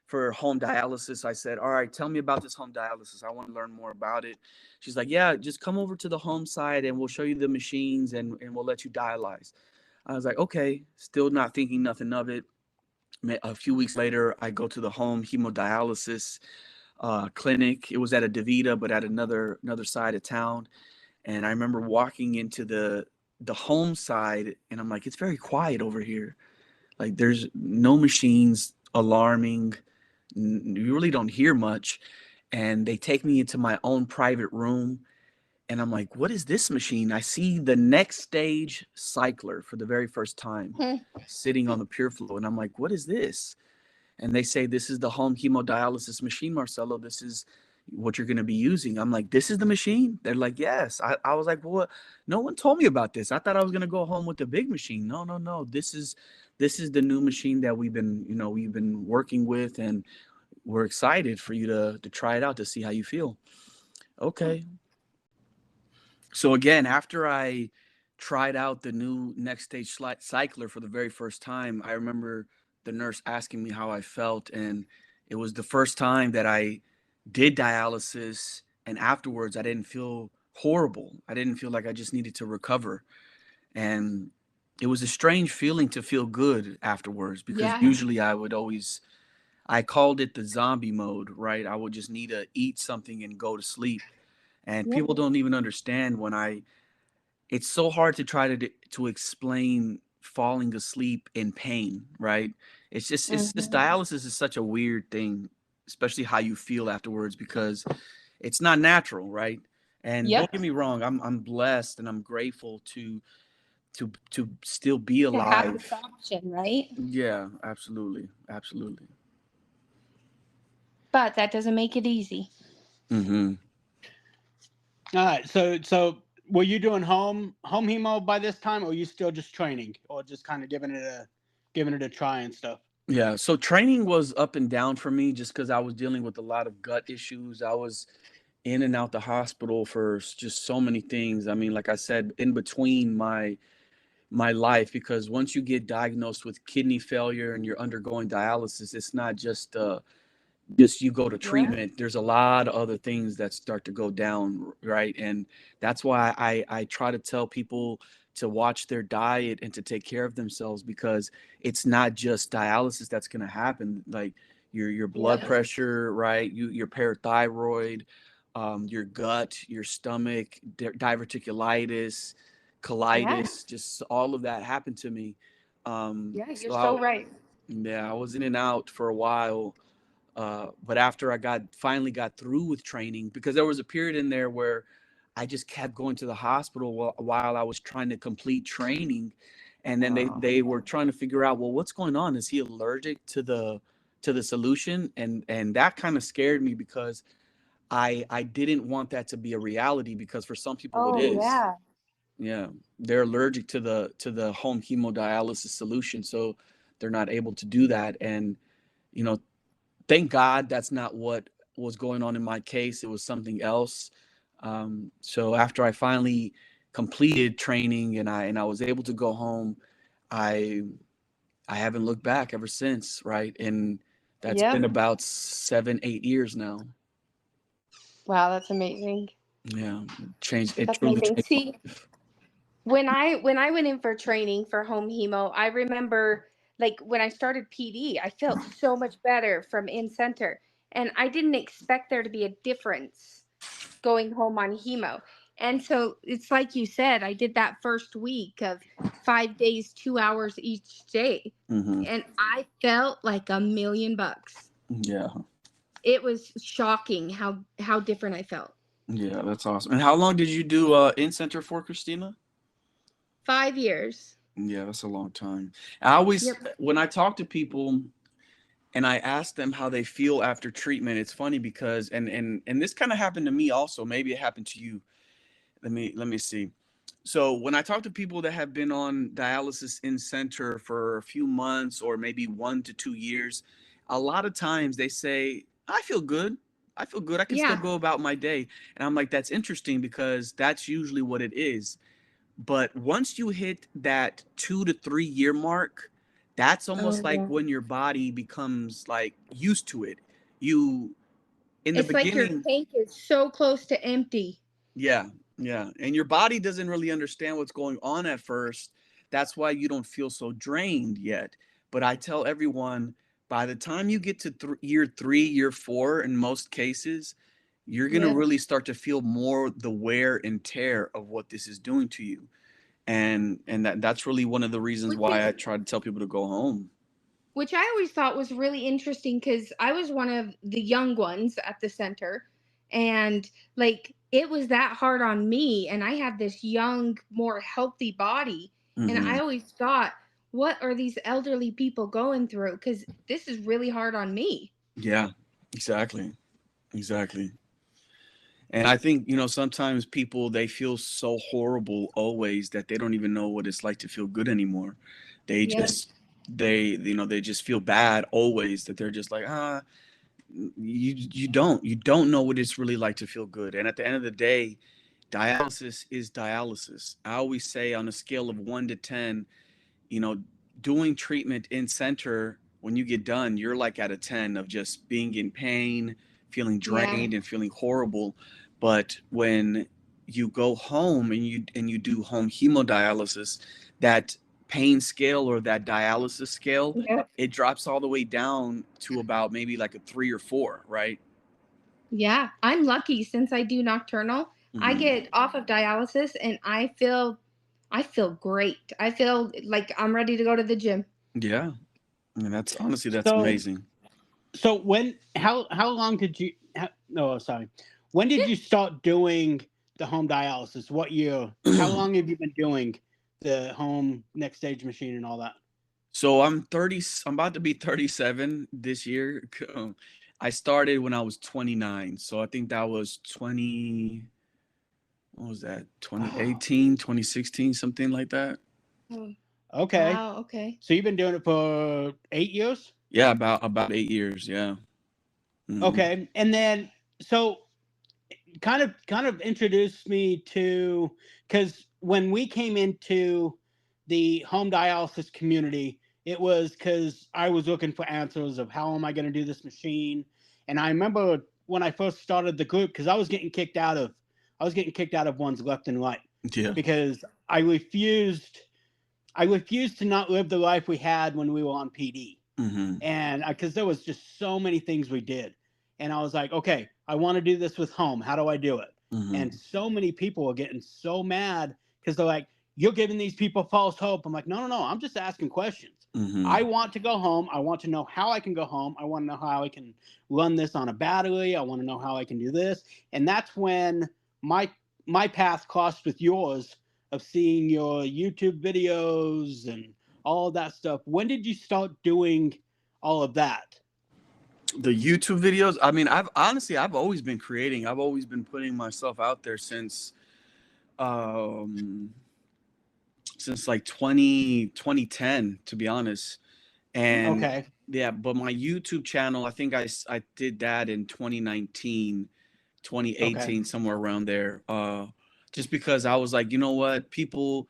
Speaker 3: for home dialysis, I said, all right, tell me about this home dialysis. I want to learn more about it. She's like, yeah, just come over to the home side and we'll show you the machines and we'll let you dialyze. I was like, okay, still not thinking nothing of it. A few weeks later, I go to the home hemodialysis clinic. It was at a DaVita, but at another side of town. And I remember walking into the home side and I'm like, it's very quiet over here. Like there's no machines, alarming. You really don't hear much. And they take me into my own private room. And I'm like, what is this machine? I see the next stage cycler for the very first time sitting on the pure flow. And I'm like, what is this? And they say, this is the home hemodialysis machine, Marcelo. This is what you're going to be using. I'm like, this is the machine? They're like, yes. I was like, well, what? No one told me about this. I thought I was going to go home with the big machine. No, no, no. This is the new machine that we've been working with, and we're excited for you to try it out to see how you feel. Okay. So again, after I tried out the new next stage cycler for the very first time, I remember the nurse asking me how I felt, and it was the first time that I did dialysis, and afterwards I didn't feel horrible. I didn't feel like I just needed to recover. And it was a strange feeling to feel good afterwards, because
Speaker 2: Yeah.
Speaker 3: usually I called it the zombie mode, right? I would just need to eat something and go to sleep. And
Speaker 2: Yep.
Speaker 3: people don't even understand it's so hard to try to explain falling asleep in pain, right? It's just dialysis is such a weird thing, especially how you feel afterwards, because it's not natural, right? And
Speaker 2: Yep.
Speaker 3: don't get me wrong, I'm blessed and I'm grateful to still be
Speaker 2: To have
Speaker 3: alive.
Speaker 2: this option, right?
Speaker 3: Yeah, absolutely, absolutely.
Speaker 2: But that doesn't make it easy.
Speaker 3: Mm-hmm.
Speaker 1: All right. So were you doing home hemo by this time, or were you still just training, or just kind of giving it a try and stuff?
Speaker 3: Yeah, so training was up and down for me just because I was dealing with a lot of gut issues. I was in and out the hospital for just so many things. I mean, like I said, in between my life, because once you get diagnosed with kidney failure and you're undergoing dialysis, it's not just you go to treatment. There's a lot of other things that start to go down, right? And that's why I try to tell people to watch their diet and to take care of themselves, because it's not just dialysis that's going to happen. Like your blood pressure, right? Your parathyroid, your gut, your stomach, diverticulitis, colitis, just all of that happened to me.
Speaker 2: Yeah, you're
Speaker 3: So
Speaker 2: so right.
Speaker 3: yeah, I was in and out for a while. But after I finally got through with training, because there was a period in there where I just kept going to the hospital while I was trying to complete training. And then they were trying to figure out, well, what's going on? Is he allergic to the solution? And that kind of scared me, because I didn't want that to be a reality, because for some people it is.
Speaker 2: Yeah.
Speaker 3: Yeah. They're allergic to the home hemodialysis solution. So they're not able to do that. And, you know, thank God that's not what was going on in my case. It was something else. So after I finally completed training and I was able to go home, I haven't looked back ever since, right? And that's been about 7-8 years now.
Speaker 2: Wow, that's amazing.
Speaker 3: Yeah, changed. It
Speaker 2: That's
Speaker 3: truly
Speaker 2: amazing.
Speaker 3: changed.
Speaker 2: See, when I went in for training for home hemo, I remember like when I started PD, I felt so much better from in center, and I didn't expect there to be a difference going home on hemo. And so it's like you said, I did that first week of 5 days, 2 hours each day, and I felt like $1,000,000.
Speaker 3: Yeah.
Speaker 2: It was shocking how different I felt.
Speaker 3: Yeah, that's awesome. And how long did you do in center for, Christina?
Speaker 2: 5 years.
Speaker 3: Yeah, that's a long time. I always, when I talk to people, and I asked them how they feel after treatment. It's funny because and this kind of happened to me also. Maybe it happened to you. Let me see. So when I talk to people that have been on dialysis in center for a few months or maybe 1 to 2 years, a lot of times they say, I feel good. I feel good. I can still
Speaker 2: Yeah.
Speaker 3: go about my day. And I'm like, that's interesting because that's usually what it is. But once you hit that 2 to 3 year mark, that's
Speaker 2: Oh
Speaker 3: almost like
Speaker 2: yeah.
Speaker 3: when your body becomes like used to it. You, in the
Speaker 2: It's like your
Speaker 3: beginning,
Speaker 2: tank is so close to empty.
Speaker 3: yeah, yeah. And your body doesn't really understand what's going on at first. That's why you don't feel so drained yet. But I tell everyone by the time you get to year 3, year 4, in most cases, you're going to
Speaker 2: Yeah.
Speaker 3: really start to feel more the wear and tear of what this is doing to you. And that's really one of the reasons
Speaker 2: Which
Speaker 3: why
Speaker 2: is
Speaker 3: I try to tell people to go home.
Speaker 2: which I always thought was really interesting because I was one of the young ones at the center, and like it was that hard on me, and I had this young, more healthy body, and
Speaker 3: Hmm.
Speaker 2: I always thought, what are these elderly people going through? Because this is really hard on me.
Speaker 3: Yeah, exactly. Exactly. And I think, sometimes people, they feel so horrible always that they don't even know what it's like to feel good anymore. They
Speaker 2: Yeah.
Speaker 3: just, they just feel bad always, that they're just like, you don't know what it's really like to feel good. And at the end of the day, dialysis is dialysis. I always say on a scale of 1 to 10, you know, doing treatment in center, when you get done, you're like at a 10 of just being in pain, feeling
Speaker 2: Yeah.
Speaker 3: drained and feeling horrible. But when you go home and you do home hemodialysis, that pain scale or that dialysis scale,
Speaker 2: Yep.
Speaker 3: it drops all the way down to about maybe like a 3 or 4, right?
Speaker 2: Yeah. I'm lucky since I do nocturnal. I
Speaker 3: Hmm.
Speaker 2: get off of dialysis and I feel great. I feel like I'm ready to go to the gym.
Speaker 3: Yeah. And that's
Speaker 1: So
Speaker 3: amazing.
Speaker 1: so how long did you no, sorry. When did you start doing the home dialysis? What year? How long have you been doing the home next stage machine and all that?
Speaker 3: So I'm 30. I'm about to be 37 this year. I started when I was 29. So I think that was 20. What was that?
Speaker 1: Oh,
Speaker 3: 2018, 2016, something like that.
Speaker 2: Oh,
Speaker 1: okay.
Speaker 2: wow. Okay.
Speaker 1: So you've been doing it for 8 years?
Speaker 3: Yeah, about 8 years. Yeah. Hmm.
Speaker 1: Okay. And then so kind of introduced me to, because when we came into the home dialysis community, it was because I was looking for answers of how am I going to do this machine. And I remember when I first started the group, because I was getting kicked out of ones left and right
Speaker 3: Yeah.
Speaker 1: because I refused to not live the life we had when we were on PD.
Speaker 3: Hmm.
Speaker 1: And because there was just so many things we did, and I was like, okay, I want to do this with home. How do I do it? And
Speaker 3: Hmm.
Speaker 1: so many people were getting so mad because they're like, you're giving these people false hope. I'm like, no, no, no, I'm just asking questions. I
Speaker 3: Hmm.
Speaker 1: want to go home. I want to know how I can go home. I want to know how I can run this on a battery. I want to know how I can do this. And that's when my my path crossed with yours of seeing your YouTube videos and all of that stuff. When did you start doing all of that?
Speaker 3: The YouTube videos. I mean, I've always been creating. I've always been putting myself out there um since like 2010, to be honest. And
Speaker 1: Okay.
Speaker 3: yeah, but my YouTube channel, I think I did that in 2019,
Speaker 1: Okay.
Speaker 3: 2018, somewhere around there. Just because I was like, you know what, people,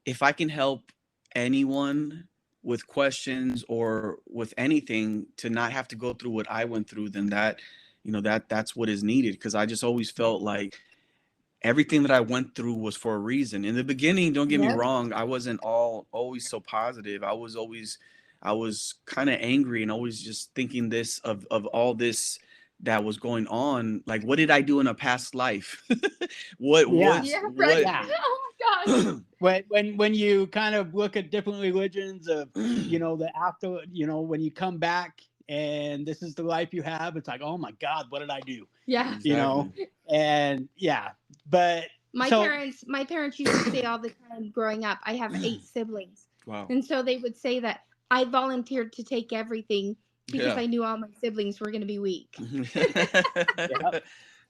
Speaker 3: if I can help anyone with questions or with anything to not have to go through what I went through, then that's what is needed. Because I just always felt like everything that I went through was for a reason. In the beginning, don't get me
Speaker 2: Yep.
Speaker 3: wrong, I wasn't always so positive. I was kind of angry and always just thinking this of all this that was going on. Like, what did I do in a past life? what
Speaker 1: Yeah.
Speaker 3: what's
Speaker 2: Yeah. Right.
Speaker 3: what
Speaker 1: Yeah.
Speaker 2: Oh my gosh.
Speaker 1: When you kind of look at different religions of, the after, when you come back and this is the life you have, it's like, oh my God, what did I do?
Speaker 2: Yeah.
Speaker 1: You know?
Speaker 3: exactly.
Speaker 1: And yeah. But
Speaker 2: My
Speaker 1: so
Speaker 2: parents my parents used to say all the time growing up, I have 8 siblings.
Speaker 3: Wow.
Speaker 2: And so they would say that I volunteered to take everything because
Speaker 3: Yeah.
Speaker 2: I knew all my siblings were going to be weak.
Speaker 1: Yep.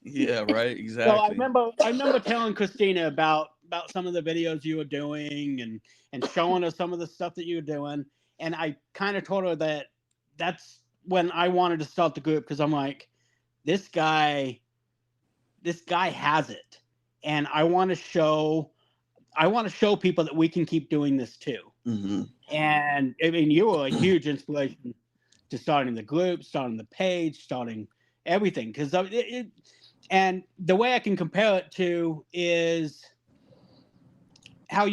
Speaker 3: Yeah, right.
Speaker 1: So I
Speaker 3: Exactly.
Speaker 1: remember telling Christina about some of the videos you were doing and showing her some of the stuff that you were doing. And I kind of told her that that's when I wanted to start the group, because I'm like, this guy has it, and I want to show people that we can keep doing this too.
Speaker 3: Mm-hmm.
Speaker 1: And I mean, you were a huge inspiration to starting the group, starting the page, starting everything. Because and the way I can compare it to is how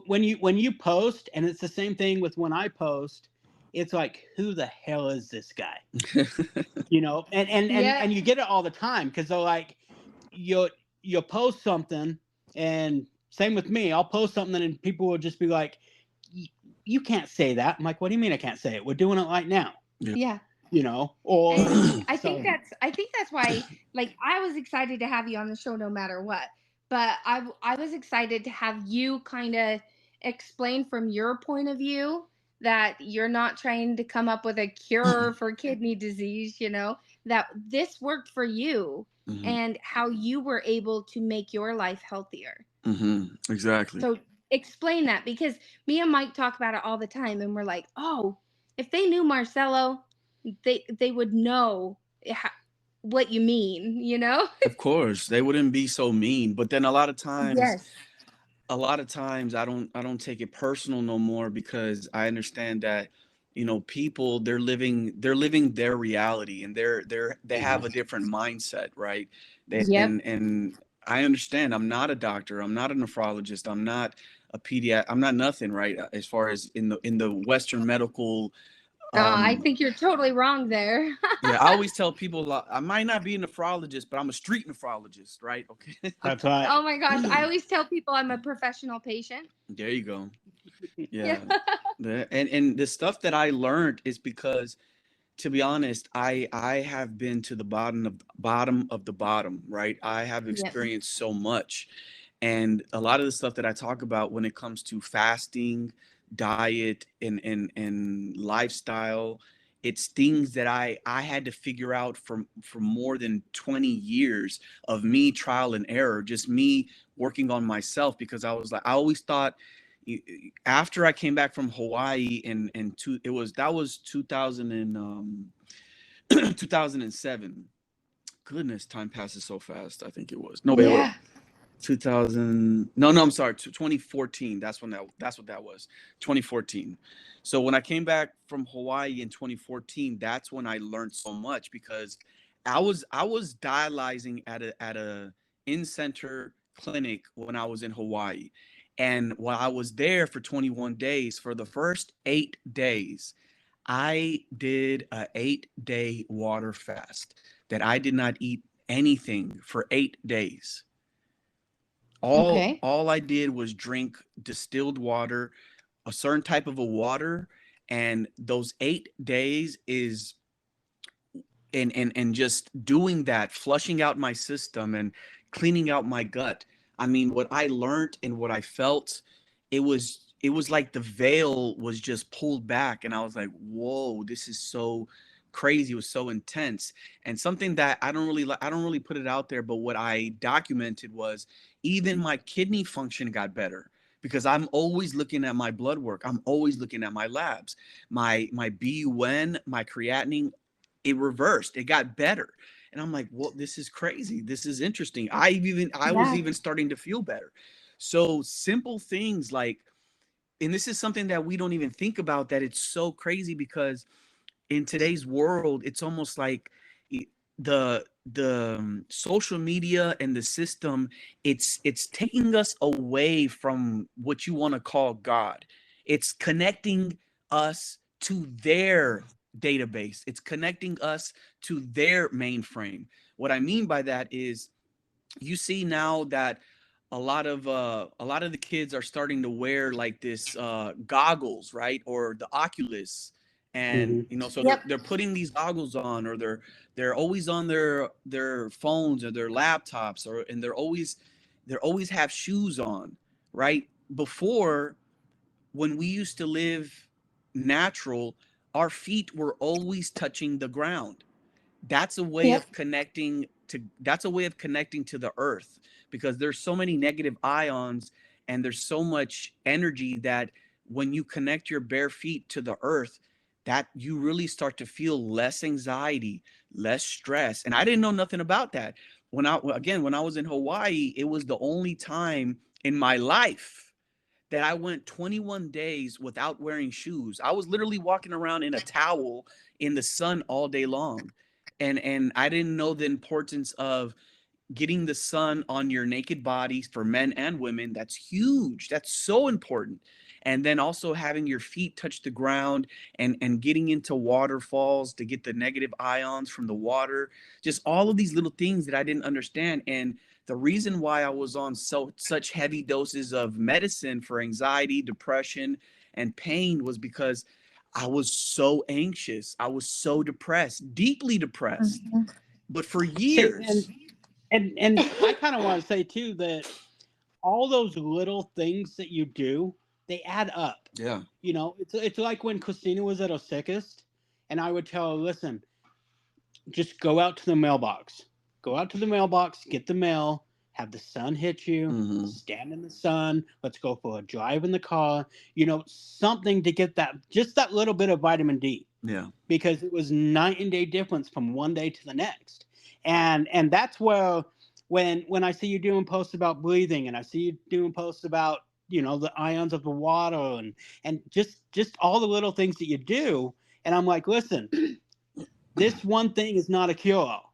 Speaker 1: when you post, and it's the same thing with when I post. It's like, who the hell is this guy? You know, and you get it all the time, because they're like, you'll post something, and same with me. I'll post something and people will just be like, you can't say that. I'm like, what do you mean I can't say it? We're doing it right now.
Speaker 2: Yeah.
Speaker 1: You know, or
Speaker 2: and I think that's why, like, I was excited to have you on the show no matter what. But I was excited to have you kind of explain from your point of view that you're not trying to come up with a cure for kidney disease, you know, that this worked for you
Speaker 3: Mm-hmm.
Speaker 2: and how you were able to make your life healthier.
Speaker 3: Mm-hmm. Exactly.
Speaker 2: So explain that, because me and Mike talk about it all the time, and we're like, oh, if they knew Marcelo, they would know what you mean, you know?
Speaker 3: Of course, they wouldn't be so mean. But then a lot of times
Speaker 2: Yes.
Speaker 3: I don't take it personal no more, because I understand that, you know, people, they're living their reality, and they have a different mindset, right?
Speaker 2: Yep.
Speaker 3: And I understand. I'm not a doctor, I'm not a nephrologist, I'm not a pediatric, I'm not nothing, right? As far as in the Western medical,
Speaker 2: I think you're totally wrong there.
Speaker 3: yeah, I always tell people, I might not be a nephrologist, but I'm a street nephrologist, right? Okay.
Speaker 1: that's right.
Speaker 2: Oh my gosh, I always tell people I'm a professional patient.
Speaker 3: There you go.
Speaker 2: Yeah.
Speaker 3: Yeah. And the stuff that I learned is because, to be honest, I have been to the bottom of the bottom, right? I have
Speaker 2: Yep.
Speaker 3: experienced so much. And a lot of the stuff that I talk about when it comes to fasting, diet, and lifestyle, it's things that I had to figure out for more than 20 years of me trial and error, just me working on myself, because I was like, I always thought, after I came back from Hawaii, that was 2000 and 2007. Goodness, time passes so fast. I think it was. No, wait,
Speaker 2: Yeah.
Speaker 3: 2000. No, I'm sorry. 2014. That's what that was. 2014. So when I came back from Hawaii in 2014, that's when I learned so much, because I was dialyzing at a in-center clinic when I was in Hawaii. And while I was there for 21 days, for the first 8 days, I did a 8-day water fast, that I did not eat anything for 8 days.
Speaker 2: Okay.
Speaker 3: All I did was drink distilled water, a certain type of a water, and those 8 days is and just doing that, flushing out my system and cleaning out my gut. I mean, what I learned and what I felt, it was like the veil was just pulled back, and I was like, whoa, this is so crazy. It was so intense. And something that I don't really put it out there, but what I documented was, even my kidney function got better, because I'm always looking at my blood work. I'm always looking at my labs. My BUN, my creatinine, it reversed. It got better. And I'm like, well, this is crazy. This is interesting. I was even starting to feel better. So simple things like, and this is something that we don't even think about, that it's so crazy, because in today's world, it's almost like the social media and the system, it's taking us away from what you want to call God. It's connecting us to their database. It's connecting us to their mainframe. What I mean by that is, you see now that a lot of the kids are starting to wear like this goggles, right? Or the Oculus. And
Speaker 1: Mhm.
Speaker 3: you know, so
Speaker 2: Yep.
Speaker 3: they're putting these goggles on, or they're always on their phones or their laptops, and they're always have shoes on, right? Before, when we used to live natural, our feet were always touching the ground. That's a way
Speaker 2: Yep.
Speaker 3: of connecting to the earth, because there's so many negative ions and there's so much energy that when you connect your bare feet to the earth, that you really start to feel less anxiety, less stress. And I didn't know nothing about that. When I was in Hawaii, it was the only time in my life that I went 21 days without wearing shoes. I was literally walking around in a towel in the sun all day long. And I didn't know the importance of getting the sun on your naked bodies for men and women. That's huge. That's so important. And then also having your feet touch the ground and getting into waterfalls to get the negative ions from the water. Just all of these little things that I didn't understand. And the reason why I was on such heavy doses of medicine for anxiety, depression, and pain was because I was so anxious. I was so depressed, deeply depressed.
Speaker 2: Mhm.
Speaker 3: But for
Speaker 1: See,
Speaker 3: years,
Speaker 1: and I kind of want to say too that all those little things that you do, they add up.
Speaker 3: yeah.
Speaker 1: You know, it's like when Christina was at her sickest, and I would tell her, listen, just go out to the mailbox. Go out to the mailbox, get the mail, have the sun hit you,
Speaker 3: Mm-hmm.
Speaker 1: stand in the sun, let's go for a drive in the car, you know, something to get that, just that little bit of vitamin D,
Speaker 3: Yeah.
Speaker 1: because it was night and day difference from one day to the next. And that's where when I see you doing posts about breathing, and I see you doing posts about, you know, the ions of the water, and just all the little things that you do, and I'm like, listen, this one thing is not a cure-all,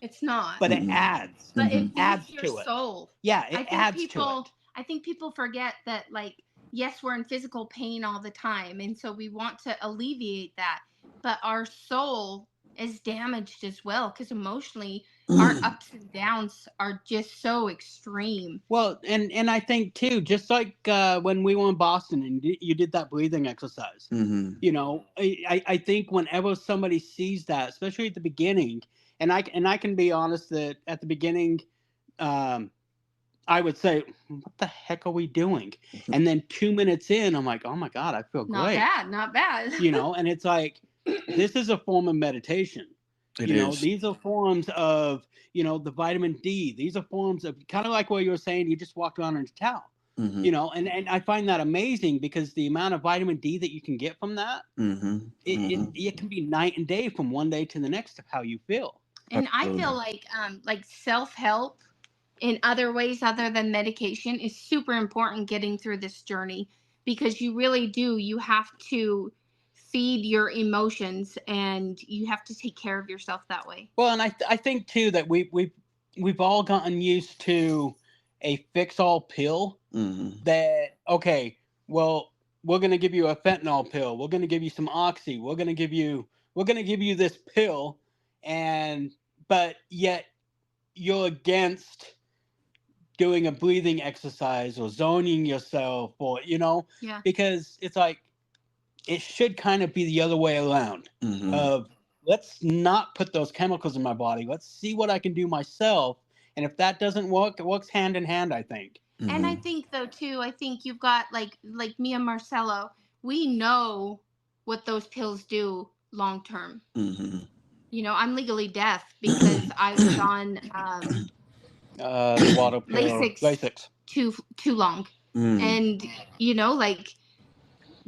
Speaker 2: It's not.
Speaker 1: but it
Speaker 3: Mm-mm.
Speaker 1: adds.
Speaker 2: But
Speaker 3: Mhm.
Speaker 2: it
Speaker 1: Adds
Speaker 2: feeds your
Speaker 1: to it.
Speaker 2: soul.
Speaker 1: Yeah,
Speaker 2: I
Speaker 1: it
Speaker 2: think
Speaker 1: adds to it.
Speaker 2: people I think people forget that, like, yes, we're in physical pain all the time, and so we want to alleviate that, but our soul is damaged as well, because emotionally our ups and downs are just so extreme.
Speaker 1: Well, and I think too, just like when we were in Boston and you did that breathing exercise,
Speaker 3: Mm-hmm.
Speaker 1: you know, I think whenever somebody sees that, especially at the beginning, and I can be honest that at the beginning, um, I would say, what the heck are we doing? And then 2 minutes in, I'm like, oh my God, I feel
Speaker 2: Not
Speaker 1: great.
Speaker 2: bad, not bad.
Speaker 1: You know, and it's like, this is a form of meditation.
Speaker 3: It
Speaker 1: You know,
Speaker 3: is.
Speaker 1: these are forms of, you know, the vitamin D. These are forms of, kind of like what you were saying, you just walked around in a towel.
Speaker 3: Mm-hmm.
Speaker 1: You know, and I find that amazing, because the amount of vitamin D that you can get from that,
Speaker 3: Mm-hmm.
Speaker 1: it can be night and day from one day to the next of how you feel.
Speaker 2: And I
Speaker 3: Absolutely.
Speaker 2: feel like self-help in other ways other than medication is super important getting through this journey, because you really do, you have to feed your emotions and you have to take care of yourself that way.
Speaker 1: Well, and I think too that we've all gotten used to a fix all pill
Speaker 3: Mm-hmm.
Speaker 1: that, okay, well, we're gonna give you a fentanyl pill, we're gonna give you some oxy, we're gonna give you this pill, and but yet you're against doing a breathing exercise or zoning yourself, or, you know,
Speaker 2: Yeah.
Speaker 1: because it's like, it should kind of be the other way around,
Speaker 3: Mm-hmm.
Speaker 1: of, let's not put those chemicals in my body, let's see what I can do myself, and if that doesn't work, it works hand in hand, I think.
Speaker 2: And I
Speaker 3: Mm-hmm.
Speaker 2: think though too, I think you've got like me and Marcelo, we know what those pills do long term.
Speaker 3: Mm-hmm.
Speaker 2: You know, I'm legally deaf because I was on
Speaker 1: The water pill,
Speaker 2: Lasix
Speaker 1: Lasix.
Speaker 2: too long.
Speaker 3: Mm-hmm.
Speaker 2: And you know, like,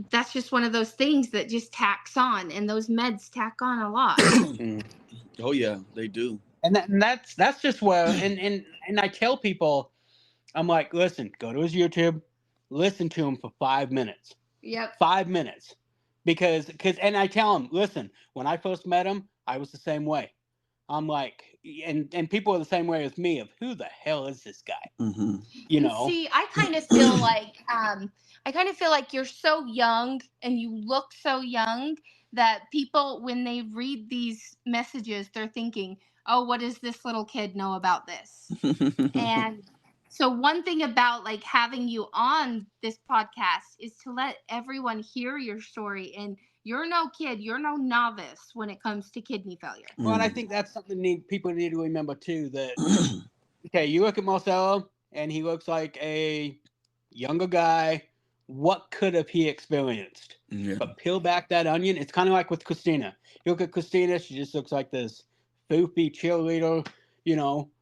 Speaker 2: that's just one of those things that just tacks on, and those meds tack on a lot.
Speaker 1: Mm.
Speaker 3: Oh yeah, they do.
Speaker 1: And that's just where, and I tell people, I'm like, listen, go to his YouTube, listen to him for 5 minutes.
Speaker 2: Yep.
Speaker 1: 5 minutes. Because and I tell him, listen, when I first met him, I was the same way. I'm like, and people are the same way as me, of who the hell is this guy?
Speaker 3: Mm-hmm.
Speaker 1: You
Speaker 2: And
Speaker 1: know?
Speaker 2: see, I kind of feel like you're so young and you look so young that people, when they read these messages, they're thinking, oh, what does this little kid know about this? And so one thing about like having you on this podcast is to let everyone hear your story. And you're no kid, you're no novice when it comes to kidney failure.
Speaker 1: Well, and I think that's something people need to remember too, that okay, you look at Marcelo and he looks like a younger guy what could have he experienced?
Speaker 3: Yeah.
Speaker 1: But peel back that onion. It's kind of like with Christina. You look at Christina, she just looks like this foofy cheerleader,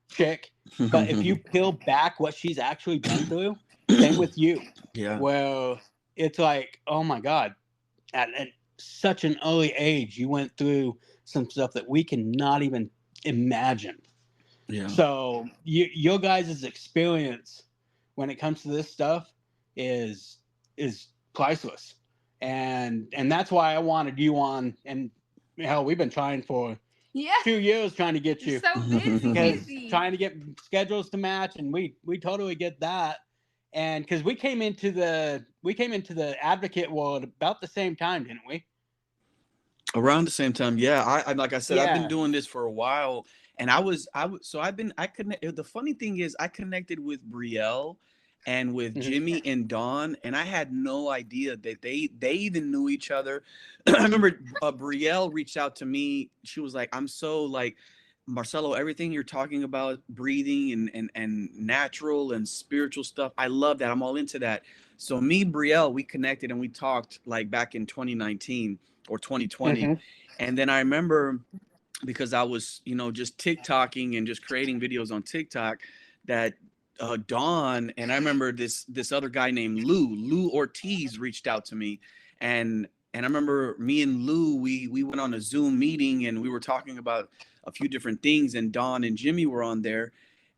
Speaker 1: chick. But if you peel back what she's actually been through, same with you.
Speaker 3: Yeah.
Speaker 1: Well, it's like, oh my God, at such an early age, you went through some stuff that we cannot even imagine.
Speaker 3: Yeah.
Speaker 1: So your guys' experience when it comes to this stuff is priceless, and that's why I wanted you on. And hell, we've been trying for
Speaker 2: Yeah.
Speaker 1: 2 years trying to get you,
Speaker 2: You're so busy,
Speaker 1: because
Speaker 2: busy.
Speaker 1: trying to get schedules to match, and we totally get that. And because we came into the advocate world about the same time, didn't we?
Speaker 3: Around the same time, yeah. I like I said, I've been
Speaker 1: Yeah.
Speaker 3: doing this for a while, and so I connect. The funny thing is, I connected with Brielle and with
Speaker 1: Mhm.
Speaker 3: Jimmy and Dawn, and I had no idea that they even knew each other. I remember Brielle reached out to me. She was like, "I'm so like, Marcelo, everything you're talking about, breathing and natural and spiritual stuff. I love that. I'm all into that." So me, Brielle, we connected and we talked like back in 2019 or 2020.
Speaker 1: Mhm.
Speaker 3: And then I remember, because I was, just TikToking and just creating videos on TikTok, that Dawn, and I remember this other guy named Lou Ortiz reached out to me, and I remember me and Lou, we went on a Zoom meeting and we were talking about a few different things, and Dawn and Jimmy were on there,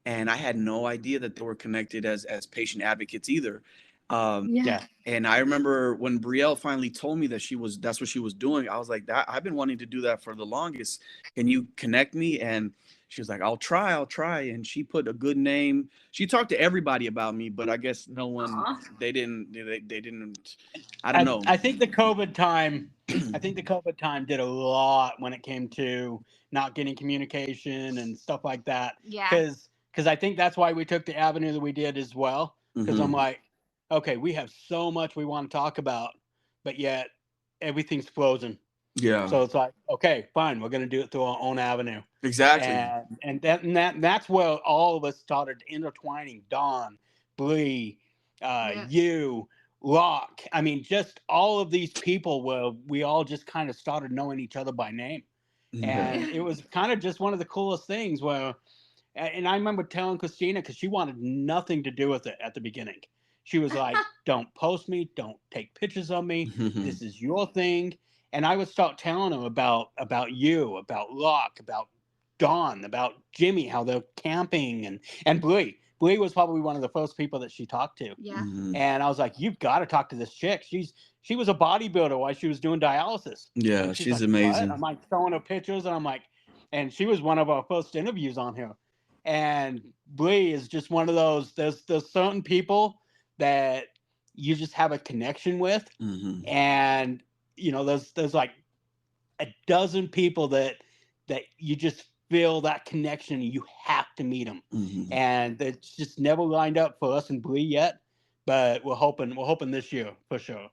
Speaker 3: and I had no idea that they were connected as patient advocates either.
Speaker 2: Yeah.
Speaker 3: And I remember when Brielle finally told me that's what she was doing. I was like, that I've been wanting to do that for the longest. Can you connect me? And she was like, I'll try. And she put a good name. She talked to everybody about me, but I guess no one,
Speaker 2: Aw.
Speaker 3: they didn't, I don't know.
Speaker 1: I think the COVID time, did a lot when it came to not getting communication and stuff like that.
Speaker 2: Yeah.
Speaker 1: Because I think that's why we took the avenue that we did as well. Because I'm
Speaker 3: Mhm.
Speaker 1: like, okay, we have so much we want to talk about, but yet everything's frozen.
Speaker 3: Yeah,
Speaker 1: So it's like, okay, fine, we're going to do it through our own avenue.
Speaker 3: exactly.
Speaker 1: That's where all of us started intertwining. Dawn, Bree,
Speaker 2: Yeah.
Speaker 1: you, Rock. I mean, just all of these people where we all just kind of started knowing each other by name.
Speaker 3: Yeah.
Speaker 1: And it was kind of just one of the coolest things where, and I remember telling Christina, because she wanted nothing to do with it at the beginning. She was like, don't post me, don't take pictures of me. This is your thing. And I would start telling her about you, about Locke, about Dawn, about Jimmy, how they're camping, and Bree. Bree was probably one of the first people that she talked to.
Speaker 2: Yeah.
Speaker 3: Mhm.
Speaker 1: And I was like, you've got to talk to this chick. She was a bodybuilder while she was doing dialysis.
Speaker 3: Yeah,
Speaker 1: And
Speaker 3: she's
Speaker 1: like,
Speaker 3: amazing.
Speaker 1: what? I'm like showing her pictures, and I'm like, and she was one of our first interviews on here. And Bree is just one of those. There's certain people that you just have a connection with,
Speaker 3: Mhm.
Speaker 1: and there's like a dozen people that you just feel that connection, and you have to meet them.
Speaker 3: Mhm.
Speaker 1: And it's just never lined up for us and Bree yet, but we're hoping this year for sure.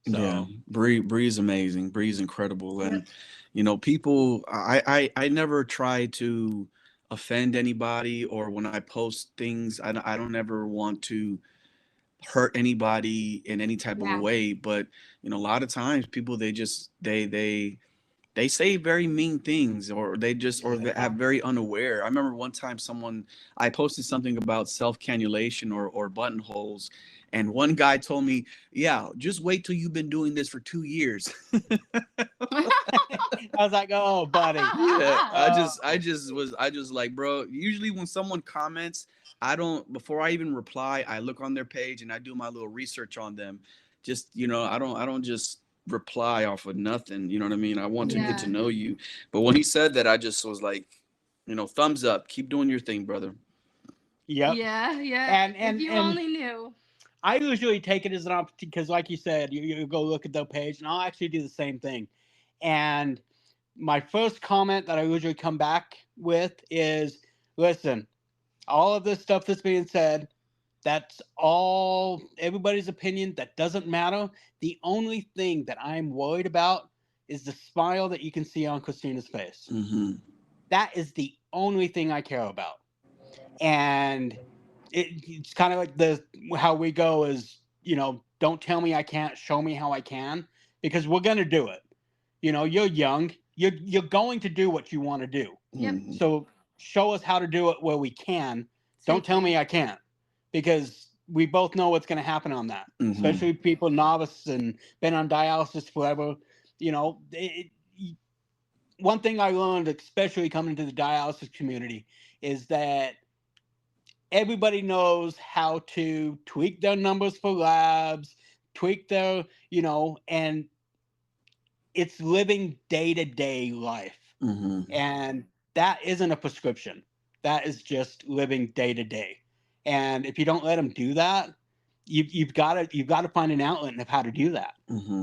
Speaker 1: So
Speaker 3: Yeah, Bree's amazing. Bree's incredible,
Speaker 2: Yep.
Speaker 3: and people. I never try to offend anybody, or when I post things, I don't ever want to hurt anybody in any type of a
Speaker 2: Yeah.
Speaker 3: way. But a lot of times people, they just they say very mean things, or they have very unaware. I remember one time I posted something about self cannulation or buttonholes, and one guy told me, "Yeah, just wait till you've been doing this for 2 years."
Speaker 1: I was like, oh, buddy.
Speaker 3: Yeah,
Speaker 1: Oh.
Speaker 3: I just like, bro. Usually when someone comments, I don't before I even reply, I look on their page and I do my little research on them. Just I don't just reply off of nothing. You know what I mean? I want to get to
Speaker 2: Yeah.
Speaker 3: know you. But when he said that, I just was like, thumbs up. Keep doing your thing, brother.
Speaker 1: Yep.
Speaker 2: Yeah. Yeah.
Speaker 1: And
Speaker 2: if you
Speaker 1: and
Speaker 2: only knew.
Speaker 1: I usually take it as an opportunity because, like you said, you go look at their page, and I'll actually do the same thing. And my first comment that I usually come back with is, listen, all of this stuff that's being said, that's all everybody's opinion. That doesn't matter. The only thing that I'm worried about is the smile that you can see on Christina's face.
Speaker 3: Mm-hmm.
Speaker 1: That is the only thing I care about. And it's kind of like how we go is, don't tell me I can't, show me how I can, because we're going to do it. You know, you're young, you're going to do what you want to do.
Speaker 2: Yep.
Speaker 1: So show us how to do it where we can. Don't tell me I can't, because we both know what's going to happen on that, especially people novice and been on dialysis forever. You know, one thing I learned, especially coming to the dialysis community, is that everybody knows how to tweak their numbers for labs, tweak their, you know, and it's living day-to-day life. And that isn't a prescription. That is just living day-to-day. And if you don't let them do that, you've got to find an outlet of how to do that.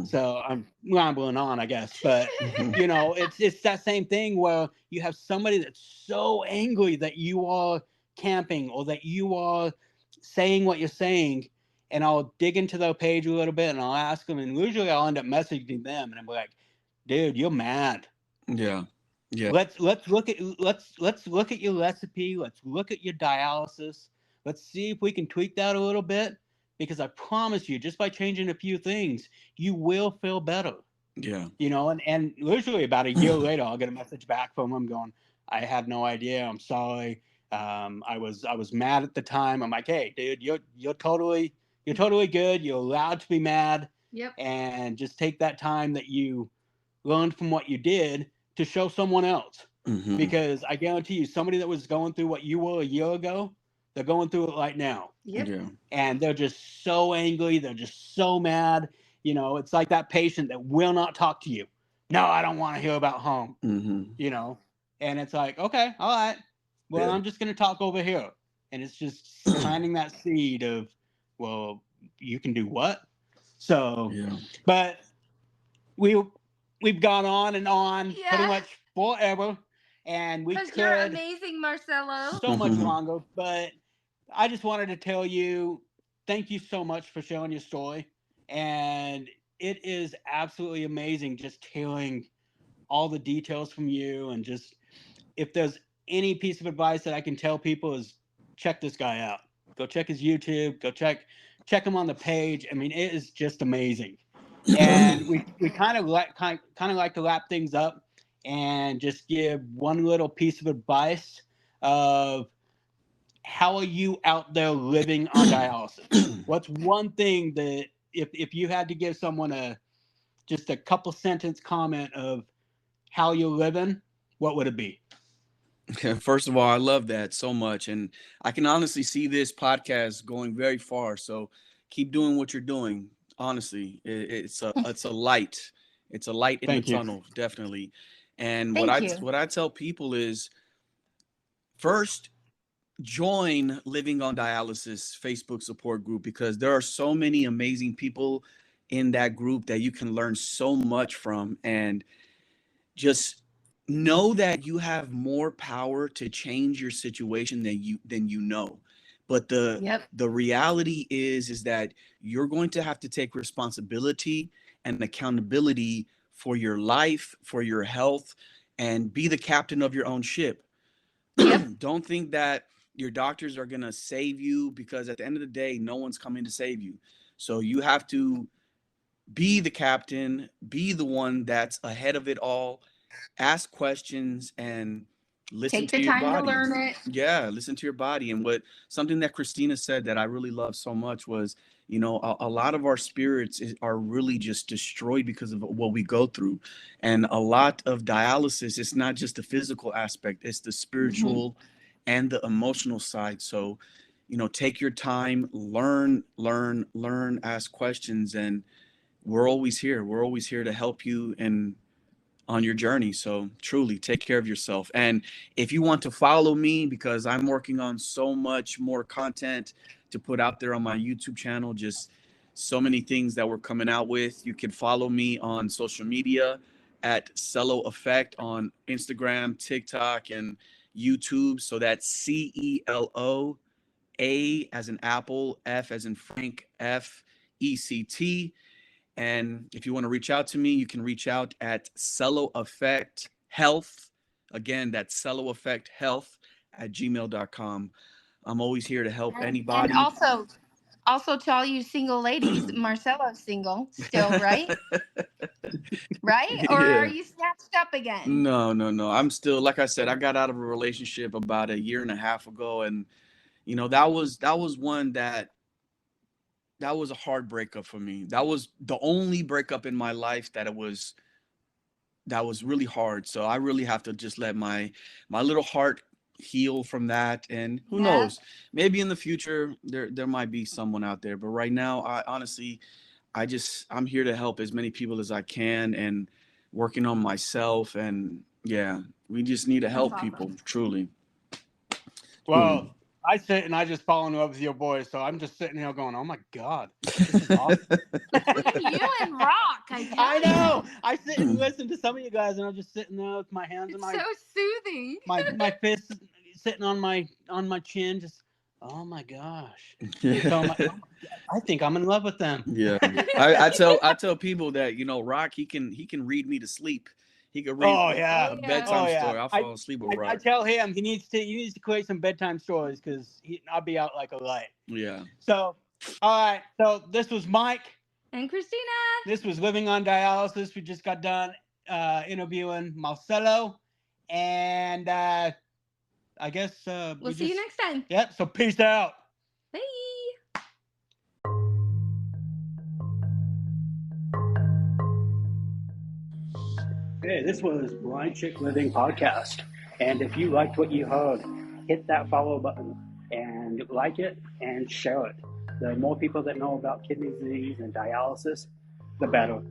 Speaker 1: So I'm rambling on, I guess, but you know, it's that same thing where you have somebody that's so angry that you are camping or that you are saying what you're saying, and I'll dig into their page a little bit and I'll ask them, and usually I'll end up messaging them and I'm like, dude, you're mad.
Speaker 3: Yeah.
Speaker 1: Let's look at your recipe. Let's look at your dialysis. Let's see if we can tweak that a little bit, because I promise you, just by changing a few things, you will feel better.
Speaker 3: Yeah.
Speaker 1: You know, and usually about a year later, I'll get a message back from them going, I had no idea. I'm sorry. I was mad at the time. I'm like, hey, dude, you're totally good. You're allowed to be mad.
Speaker 2: Yep.
Speaker 1: And just take that time that you learned from what you did to show someone else. Because I guarantee you, somebody that was going through what you were a year ago, they're going through it right now.
Speaker 2: Yep.
Speaker 3: Yeah.
Speaker 1: And they're just so angry. They're just so mad. You know, it's like that patient that will not talk to you. No, I don't want to hear about home. You know, and it's like, okay, all right. Well, I'm just going to talk over here. And it's just planting that seed of, well, you can do what? So, but we've gone on and on pretty much forever, and we could.
Speaker 2: You're amazing, Marcelo.
Speaker 1: So much longer, but I just wanted to tell you, thank you so much for sharing your story, and it is absolutely amazing just hearing all the details from you, and just if there's any piece of advice that I can tell people is check this guy out. Go check his YouTube. Go check him on the page. I mean, it is just amazing. And we kind of like to wrap things up and just give one little piece of advice of how are you out there living on dialysis? What's one thing that if you had to give someone just a couple sentence comment of how you're living, what would it be?
Speaker 3: First of all, I love that so much, and I can honestly see this podcast going very far. So keep doing what you're doing. Honestly, it's a light. It's a light in the tunnel, definitely. And what I tell people is, first, join Living on Dialysis Facebook support group, because there are so many amazing people in that group that you can learn so much from, and just know that you have more power to change your situation than you know. But the reality is that you're going to have to take responsibility and accountability for your life, for your health, and be the captain of your own ship. Don't think that your doctors are going to save you, because at the end of the day, no one's coming to save you. So you have to be the captain, be the one that's ahead of it all, ask questions, and listen to your body. Take the time to learn it. Yeah, listen to your body. And something that Christina said that I really love so much was, you know, a lot of our spirits are really just destroyed because of what we go through. And a lot of dialysis, it's not just the physical aspect, it's the spiritual and the emotional side. So, you know, take your time, learn, ask questions, and we're always here. We're always here to help you and on your journey. So truly take care of yourself. And if you want to follow me, because I'm working on so much more content to put out there on my YouTube channel, just so many things that we're coming out with, you can follow me on social media at Cello Effect on Instagram, TikTok, and YouTube. So that's CELO, A as in Apple, F as in Frank, FECT. And if you want to reach out to me, you can reach out at Cello Effect Health. Again, that's Cello Effect Health at gmail.com. I'm always here to help anybody.
Speaker 2: And also, Also, to all you single ladies, Marcelo's single still, right? Right? Or
Speaker 3: Yeah.
Speaker 2: are you snatched up again?
Speaker 3: No. I'm still, like I said, I got out of a relationship about a year and a half ago, and you know, that was one that was a hard breakup for me. That was the only breakup in my life that was really hard. So I really have to just let my little heart heal from that, and who
Speaker 2: Yeah.
Speaker 3: knows, maybe in the future there might be someone out there, but right now, I honestly, I'm here to help as many people as I can, and working on myself, and yeah, we just need to help
Speaker 2: awesome.
Speaker 3: people, truly.
Speaker 1: Well, I sit and I just fall in love with your boys, so I'm just sitting here going, "Oh my God, this is awesome."
Speaker 2: You and Rock, I tell
Speaker 1: I know.
Speaker 2: you.
Speaker 1: I sit and listen to some of you guys, and I'm just sitting there with my hands in
Speaker 2: It's
Speaker 1: my
Speaker 2: so soothing.
Speaker 1: my fists sitting on my chin, just oh my gosh.
Speaker 3: Yeah.
Speaker 1: So I'm like, oh, I think I'm in love with them.
Speaker 3: Yeah. I tell people that, you know, Rock, he can read me to sleep. He could read
Speaker 1: yeah.
Speaker 3: a bedtime
Speaker 1: Oh, yeah.
Speaker 3: story. I'll fall asleep with
Speaker 1: I
Speaker 3: Rock.
Speaker 1: tell him he needs to create some bedtime stories, because I'll be out like a light.
Speaker 3: Yeah.
Speaker 1: So, all right. So this was Mike.
Speaker 2: And Christina.
Speaker 1: This was Living on Dialysis. We just got done interviewing Marcelo, and I guess
Speaker 2: We'll see you next time.
Speaker 1: Yep. So peace out.
Speaker 2: Bye.
Speaker 1: Hey, this was Blind Chick Living Podcast. And if you liked what you heard, hit that follow button and like it and share it. The more people that know about kidney disease and dialysis, the better.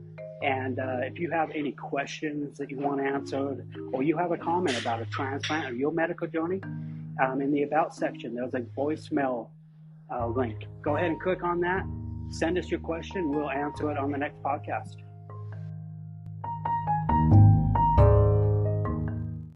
Speaker 1: And if you have any questions that you want answered, or you have a comment about a transplant or your medical journey, in the About section, there's a voicemail link. Go ahead and click on that. Send us your question. We'll answer it on the next podcast.